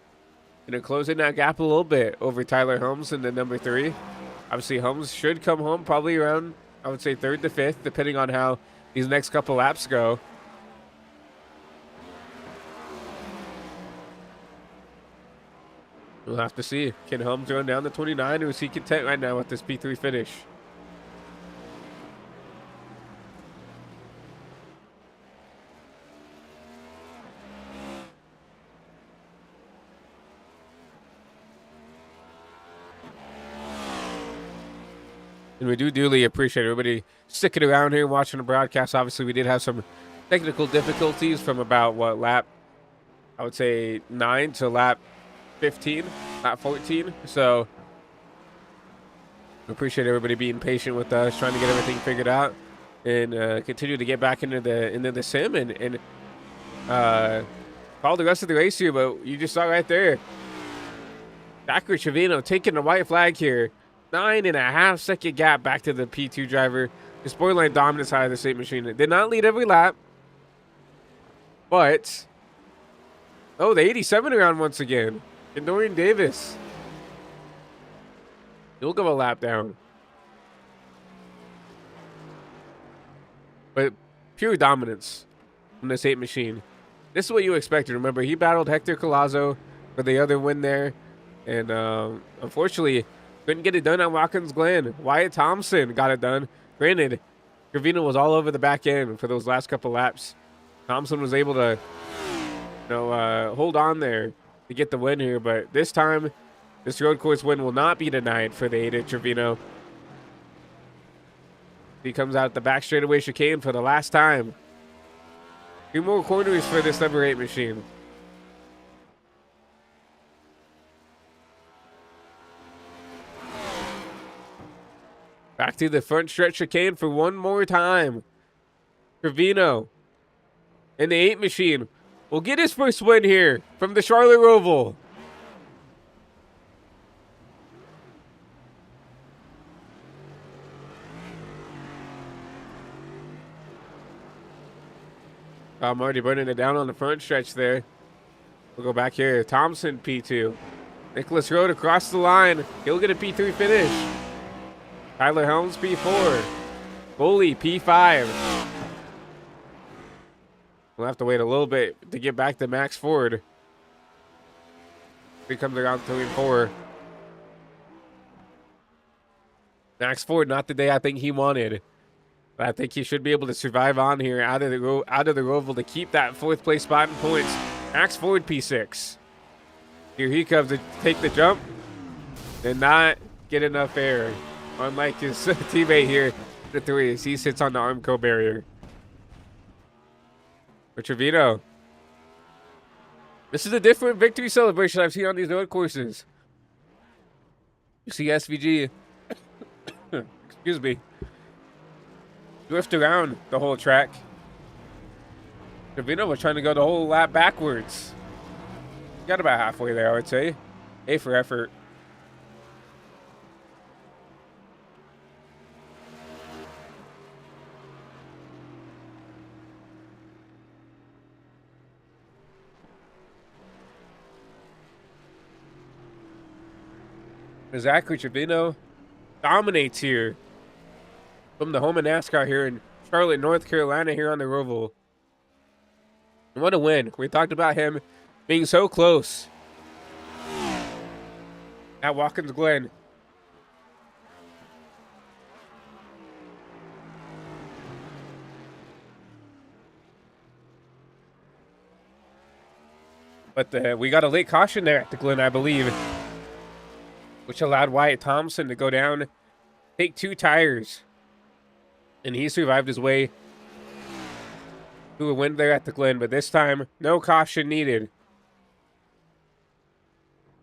Going to close in that gap a little bit over Tyler Holmes in the number 3. Obviously, Holmes should come home probably around, I would say, 3rd to 5th, depending on how these next couple laps go. We'll have to see. Can Holmes run down the 29, or is he content right now with this P3 finish? And we do duly appreciate everybody sticking around here watching the broadcast. Obviously, we did have some technical difficulties from about, lap, I would say, 9 to lap 15, lap 14. So, we appreciate everybody being patient with us, trying to get everything figured out, and continue to get back into the sim and follow the rest of the race here. But you just saw right there, Zachary Trevino taking the white flag here. 9.5-second gap back to the P2 driver. The spoiler dominant side of the state machine. It did not lead every lap. But, the 87 around once again. And Dorian Davis. He'll go a lap down. But pure dominance from the state machine. This is what you expected. Remember, he battled Hector Collazo for the other win there. And unfortunately, couldn't get it done on Watkins Glen. Wyatt Thompson got it done. Granted, Trevino was all over the back end for those last couple laps. Thompson was able to, hold on there to get the win here. But this time, this road course win will not be denied for the 8 Trevino. He comes out the back straightaway chicane for the last time. 2 more corners for this number 8 machine. Back to the front stretch chicane for one more time. Trevino and the 8 machine will get his first win here from the Charlotte Roval. I'm already burning it down on the front stretch there. We'll go back here. Thompson, P2. Nicholas Road across the line. He'll get a P3 finish. Tyler Helms, P4. Goalie, P5. We'll have to wait a little bit to get back to Max Forde. He comes around 3 and 4. Max Forde, not the day I think he wanted. But I think he should be able to survive on here out of the Roval to keep that 4th place spot in points. Max Forde, P6. Here he comes to take the jump. Did not get enough air. Unlike his teammate here, the 3, as he sits on the Armco barrier. For Trevino, this is a different victory celebration I've seen on these road courses. You see SVG, excuse me, drift around the whole track. Trevino was trying to go the whole lap backwards. Got about halfway there, I would say. A for effort. Zachary Trevino dominates here from the home of NASCAR here in Charlotte, North Carolina, here on the Roval. And what a win. We talked about him being so close at Watkins Glen. But we got a late caution there at the Glen, I believe, which allowed Wyatt Thompson to go down, take 2 tires, and he survived his way to a win there at the Glen. But this time, no caution needed.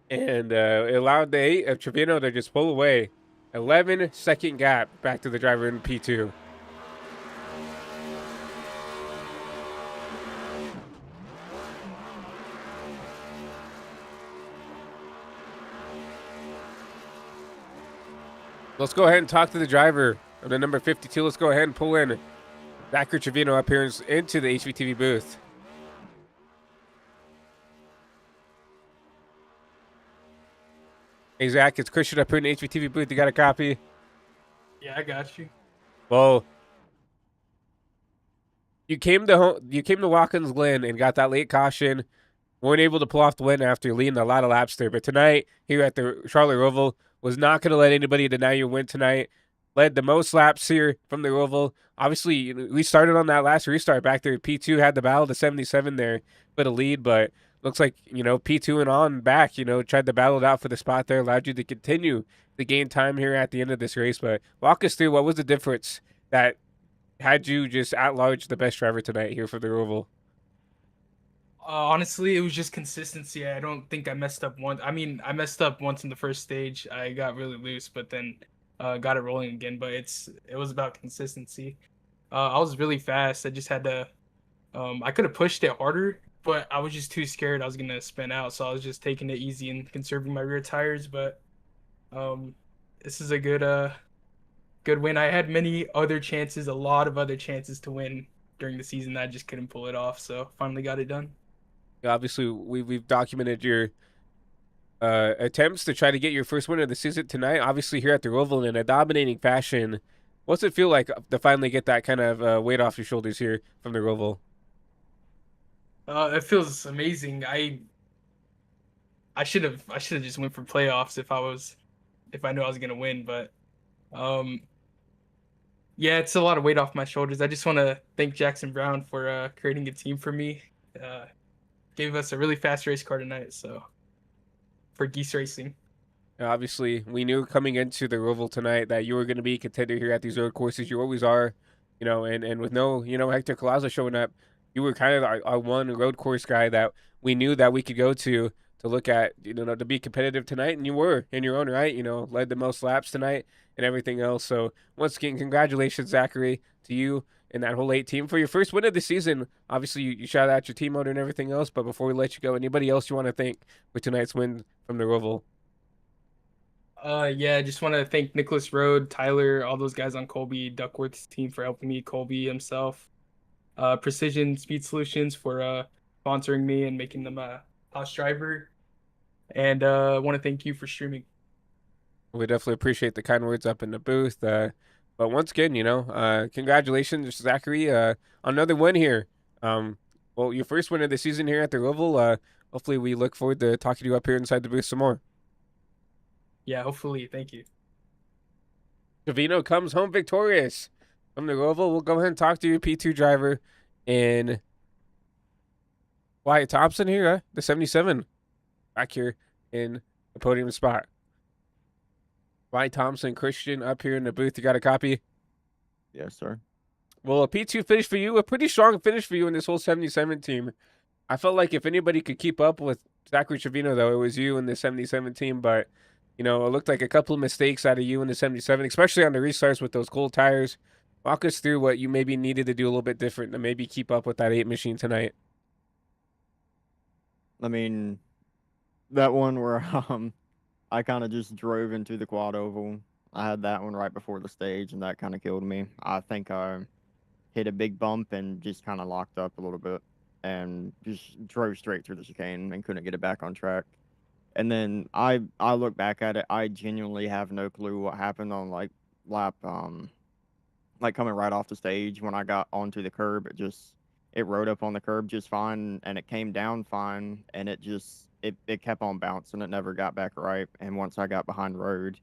And it allowed the 8 of Trevino to just pull away. 11-second gap back to the driver in P2. Let's go ahead and talk to the driver of the number 52. Let's go ahead and pull in Zachary Trevino up here into the HVTV booth. Hey, Zach, it's Christian up here in the HVTV booth. You got a copy? Yeah, I got you. Well, you came to Watkins Glen and got that late caution. Weren't able to pull off the win after leading a lot of laps there. But tonight, here at the Charlotte Roval, was not going to let anybody deny your win tonight. Led the most laps here from the Roval. Obviously, we started on that last restart back there. P2 had the battle to 77 there for the lead, but looks like, P2 and on back, tried to battle it out for the spot there, allowed you to continue to gain time here at the end of this race. But walk us through, what was the difference that had you just at large the best driver tonight here for the Roval? Honestly, it was just consistency. I don't think I messed up once. I mean, I messed up once in the first stage. I got really loose, but then got it rolling again. But it was about consistency. I was really fast. I just had to. I could have pushed it harder, but I was just too scared I was gonna spin out. So I was just taking it easy and conserving my rear tires. But this is a good win. I had many other chances, a lot of other chances to win during the season. I just couldn't pull it off. So finally got it done. Obviously, we've documented your attempts to try to get your first win of the season tonight. Obviously, here at the Roval in a dominating fashion. What's it feel like to finally get that kind of weight off your shoulders here from the Roval? It feels amazing. I should have just went for playoffs if I knew I was gonna win. But yeah, it's a lot of weight off my shoulders. I just want to thank Jackson Brown for creating a team for me. Gave us a really fast race car tonight, so for Geese Racing. Obviously, we knew coming into the Roval tonight that you were going to be a contender here at these road courses. You always are, and with no, Hector Collazo showing up, you were kind of our one road course guy that we knew that we could go to look at, to be competitive tonight, and you were in your own right, led the most laps tonight and everything else. So once again, congratulations, Zachary, to you and that whole 8 team for your first win of the season. Obviously, you shout out your team owner and everything else, but before we let you go, anybody else you want to thank for tonight's win from the Roval? Yeah, I just want to thank Nicholas Road, Tyler, all those guys on Colby Duckworth's team for helping me, Colby himself, Precision Speed Solutions for sponsoring me and making them a house driver, and I want to thank you for streaming. We definitely appreciate the kind words up in the booth. But once again, congratulations, Zachary, on another win here. Well, your first win of the season here at the Roval. Hopefully, we look forward to talking to you up here inside the booth some more. Yeah, hopefully. Thank you. Trevino comes home victorious from the Roval. We'll go ahead and talk to your P2 driver in Wyatt Thompson here, the 77, back here in the podium spot. Wyatt Thompson, Christian up here in the booth. You got a copy? Yes, sir. Well, a P2 finish for you, a pretty strong finish for you in this whole 77 team. I felt like if anybody could keep up with Zachary Trevino, though, it was you in the 77 team. But, it looked like a couple of mistakes out of you in the 77, especially on the restarts with those cold tires. Walk us through what you maybe needed to do a little bit different to maybe keep up with that 8 machine tonight. I mean, that one where I kind of just drove into the quad oval. I had that one right before the stage, and that kind of killed me. I think I hit a big bump and just kind of locked up a little bit and just drove straight through the chicane and couldn't get it back on track. And then I look back at it, I genuinely have no clue what happened on like lap like coming right off the stage when I got onto the curb. It rode up on the curb just fine and it came down fine and it kept on bouncing. It never got back right. And once I got behind the road,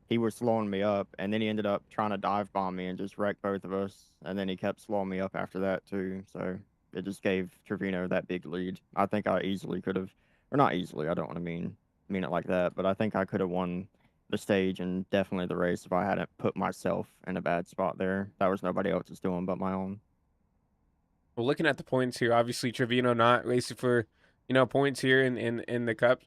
he was slowing me up and then he ended up trying to dive bomb me and just wreck both of us. And then he kept slowing me up after that too. So it just gave Trevino that big lead. I think I easily could have, or not easily, I don't want to mean it like that, but I think I could have won the stage and definitely the race if I hadn't put myself in a bad spot there. That was nobody else's doing but my own. Well, looking at the points here, obviously Trevino not racing for, points here in the Cup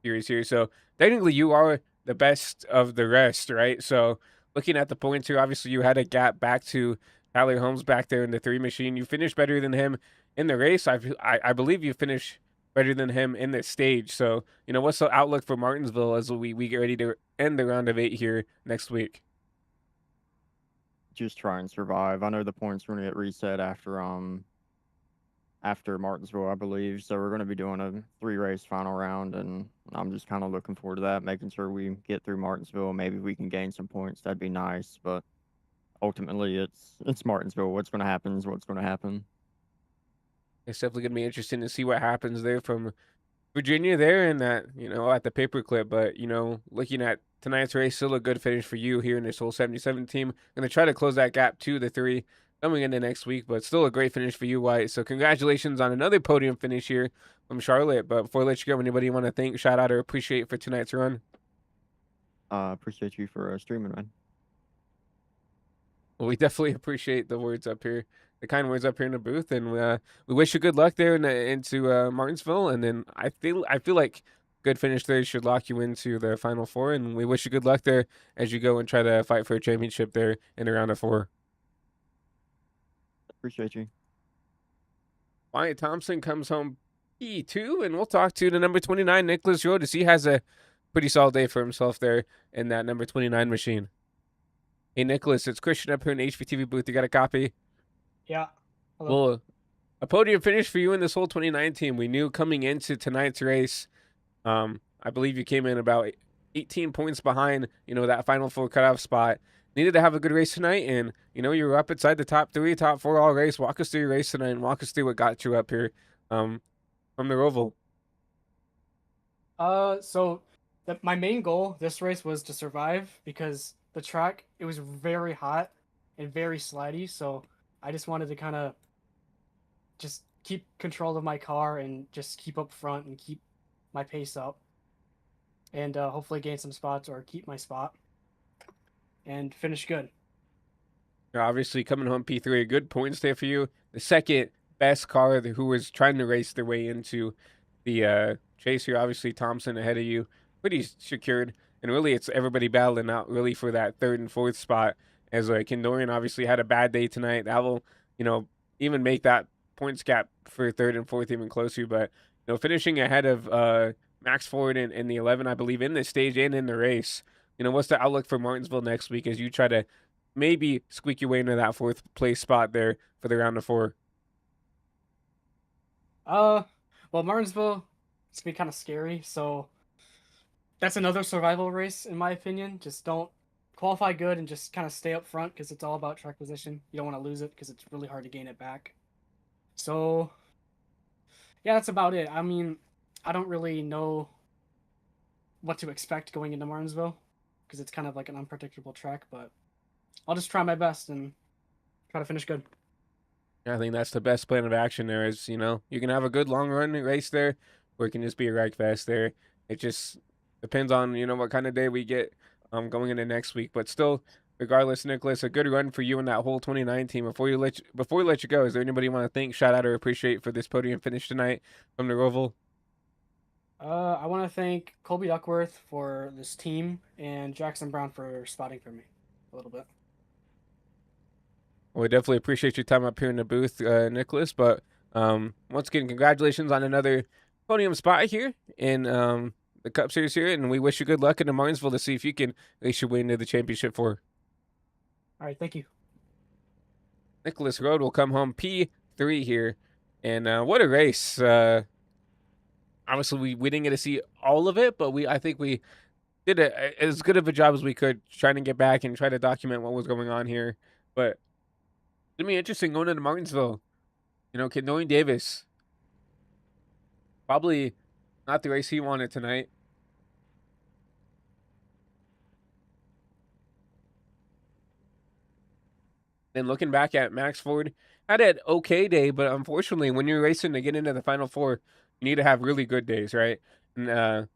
series here. So technically, you are the best of the rest, right? So looking at the points here, obviously you had a gap back to Tyler Holmes back there in the 3 machine. You finished better than him in the race. I believe you finished better than him in the stage. So what's the outlook for Martinsville as we get ready to end the round of 8 here next week? Just try and survive. I know the points are going to get reset after Martinsville, I believe. So we're going to be doing a 3-race final round, and I'm just kind of looking forward to that, making sure we get through Martinsville. Maybe we can gain some points. That'd be nice. But ultimately, it's Martinsville. What's going to happen is what's going to happen. It's definitely going to be interesting to see what happens there from Virginia there and that, at the paperclip. But, looking at tonight's race, still a good finish for you here in this whole 77 team. Going to try to close that gap to the 3 coming into next week, but still a great finish for you, White. So congratulations on another podium finish here from Charlotte. But before I let you go, anybody you want to thank, shout out, or appreciate for tonight's run? Appreciate you for streaming, man. Well, we definitely appreciate the words up here, the kind words up here in the booth, and we wish you good luck there into Martinsville. And then I feel like good finish there should lock you into the Final Four, and we wish you good luck there as you go and try to fight for a championship there in the round of 4. Appreciate you. Wyatt Thompson comes home P2, and we'll talk to the number 29, Nicholas Rodas. He has a pretty solid day for himself there in that number 29 machine. Hey, Nicholas, it's Christian up here in the HPTV booth. You got a copy? Yeah. Hello. Well, a podium finish for you in this whole 29 team. We knew coming into tonight's race, I believe you came in about 18 points behind, that Final Four cutoff spot. Needed to have a good race tonight, and, you were up inside the top 3, top 4 all race. Walk us through your race tonight and walk us through what got you up here from the Roval. So my main goal this race was to survive because the track, it was very hot and very slidey, so I just wanted to kind of just keep control of my car and just keep up front and keep my pace up and hopefully gain some spots or keep my spot and finish good. You're obviously coming home P3, a good points day for you. The second best car who was trying to race their way into the chase here. Obviously, Thompson ahead of you, pretty secured. And really, it's everybody battling out really for that 3rd and 4th spot. As Kendorian obviously had a bad day tonight. That will, even make that points gap for 3rd and 4th even closer. But, finishing ahead of Max Forde in the 11, I believe, in the stage and in the race. What's the outlook for Martinsville next week as you try to maybe squeak your way into that 4th place spot there for the round of 4? Well, Martinsville, it's gonna be kind of scary, so that's another survival race in my opinion. Just don't qualify good and just kind of stay up front because it's all about track position. You don't want to lose it because it's really hard to gain it back. So, yeah, that's about it. I mean, I don't really know what to expect going into Martinsville because it's kind of like an unpredictable track, but I'll just try my best and try to finish good. I think that's the best plan of action there is, you can have a good long run race there, or it can just be a wreck fest there. It just depends on, what kind of day we get going into next week. But still, regardless, Nicholas, a good run for you and that whole 29 team. Before we let you go, is there anybody you want to thank, shout out, or appreciate for this podium finish tonight from the Roval? I want to thank Colby Duckworth for this team and Jackson Brown for spotting for me a little bit. Well, we definitely appreciate your time up here in the booth, Nicholas. But once again, congratulations on another podium spot here in the Cup Series here, and we wish you good luck in Martinsville to see if you can race your way into the championship 4. All right, thank you. Nicholas Road will come home P3 here, and what a race! Obviously, we didn't get to see all of it, but I think we did as good of a job as we could trying to get back and try to document what was going on here. But it's gonna be interesting going into Martinsville. You know, knowing Davis, probably not the race he wanted tonight. And looking back at Max Forde, had an okay day, but unfortunately, when you're racing to get into the Final Four, you need to have really good days, right? And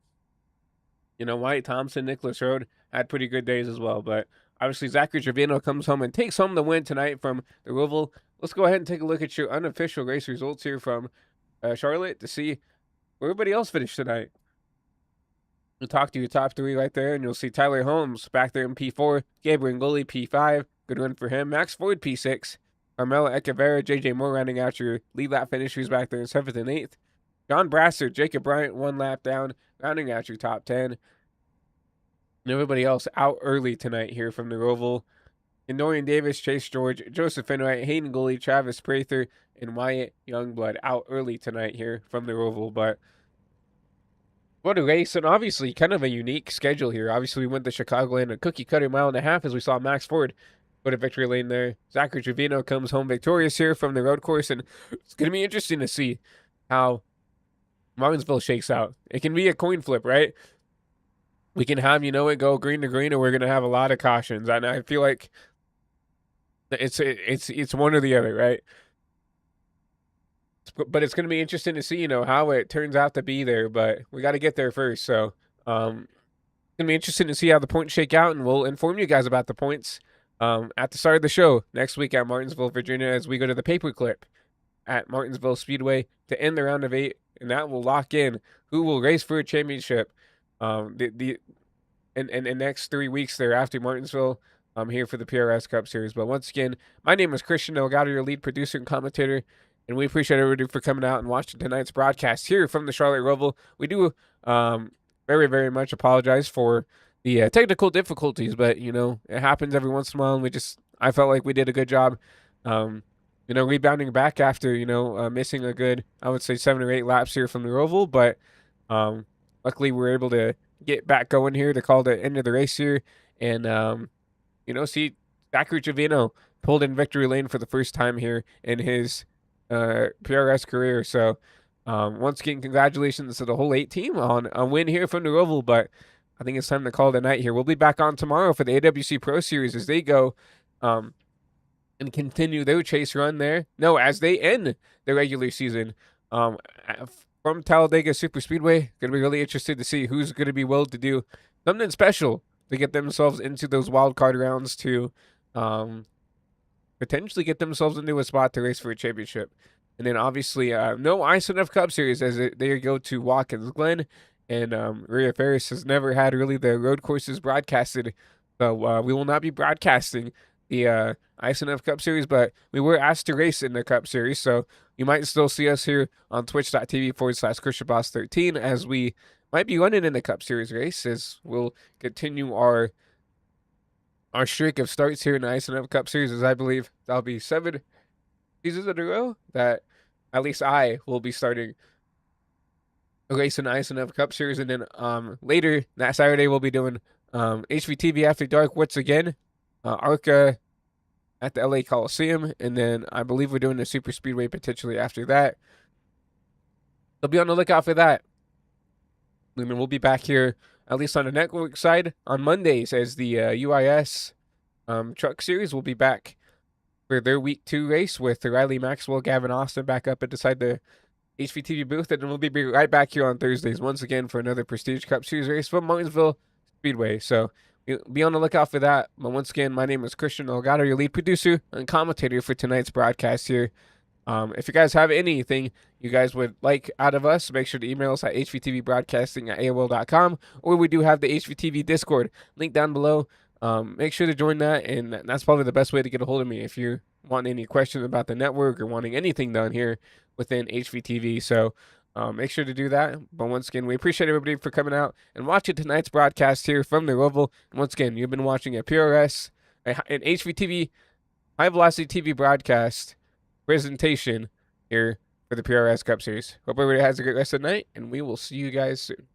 you know, Wyatt Thompson, Nicholas Rode had pretty good days as well. But obviously, Zachary Trevino comes home and takes home the win tonight from the Roval. Let's go ahead and take a look at your unofficial race results here from Charlotte to see where everybody else finished tonight. We'll talk to your top three right there, and you'll see Tyler Holmes back there in P4, Gabriel Ngoli P5, good run for him. Max Forde P6, Carmelo Echeverra, JJ Moore rounding out your lead lap finishers back there in 7th and 8th. John Brasser, Jacob Bryant, 1 lap down, rounding out your top 10. And everybody else out early tonight here from the Roval. And Dorian Davis, Chase George, Joseph Enright, Hayden Gully, Travis Prather, and Wyatt Youngblood out early tonight here from the Roval. But what a race, and obviously kind of a unique schedule here. Obviously, we went to Chicagoland, a cookie cutter 1.5 miles as we saw Max Forde go to victory lane there. Zachary Trevino comes home victorious here from the road course, and it's going to be interesting to see how Martinsville shakes out. It can be a coin flip, right? We can have, you know, it go green to green, or we're going to have a lot of cautions. And I feel like it's one or the other, right? But it's going to be interesting to see, you know, how it turns out to be there. But we got to get there first. So it's going to be interesting to see how the points shake out, and we'll inform you guys about the points at the start of the show next week at Martinsville, Virginia, as we go to the paperclip at Martinsville Speedway to end the round of 8, and that will lock in who will race for a championship in next 3 weeks there after Martinsville. I'm here for the PRS Cup Series. But once again, my name is Christian Delgado, your lead producer and commentator, and we appreciate everybody for coming out and watching tonight's broadcast here from the Charlotte Roval. We do very, very much apologize for the technical difficulties, but, you know, it happens every once in a while, and I felt like we did a good job, you know, rebounding back after, you know, missing a good, I would say, 7 or 8 laps here from the Roval, but luckily we were able to get back going here to call the end of the race here, and, you know, see Zachary Trevino pulled in victory lane for the first time here in his PRS career. So once again, congratulations to the whole 8 team on a win here from the Roval, but I think it's time to call it a night here. We'll be back on tomorrow for the AWC Pro Series as they go and continue their chase run there. No, as they end the regular season from Talladega Super Speedway. Going to be really interested to see who's going to be willing to do something special to get themselves into those wild card rounds to potentially get themselves into a spot to race for a championship. And then obviously no ISNF Cup Series as they go to Watkins Glen. And Rhea Ferris has never had really the road courses broadcasted. So we will not be broadcasting the ISNF Cup Series, but we were asked to race in the Cup Series. So you might still see us here on twitch.tv/ChristianBoss13 as we might be running in the Cup Series race, as we'll continue our streak of starts here in the ISNF Cup Series, as I believe that'll be 7 seasons in a row that at least I will be starting a race in the ISNF Cup Series. And then later that Saturday we'll be doing HVTV After Dark once again, ARCA at the LA Coliseum, and then I believe we're doing the Super Speedway potentially after that. So be on the lookout for that. And then we'll be back here, at least on the network side, on Mondays as the UIS Truck Series will be back for their Week 2 race with Riley Maxwell, Gavin Austin back up inside the HVTV booth. And then we'll be right back here on Thursdays once again for another Prestige Cup Series race from Martinsville Speedway. So be on the lookout for that. But once again, my name is Christian Delgado, your lead producer and commentator for tonight's broadcast here. If you guys have anything you guys would like out of us, make sure to email us at hvtvbroadcasting@aol.com, or we do have the HVTV Discord link down below. Make sure to join that, and that's probably the best way to get a hold of me if you want any questions about the network or wanting anything done here within HVTV. So make sure to do that. But once again, we appreciate everybody for coming out and watching tonight's broadcast here from the Roval. And once again, you've been watching a PRS, an HVTV, High Velocity TV broadcast presentation here for the PRS Cup Series. Hope everybody has a great rest of the night, and we will see you guys soon.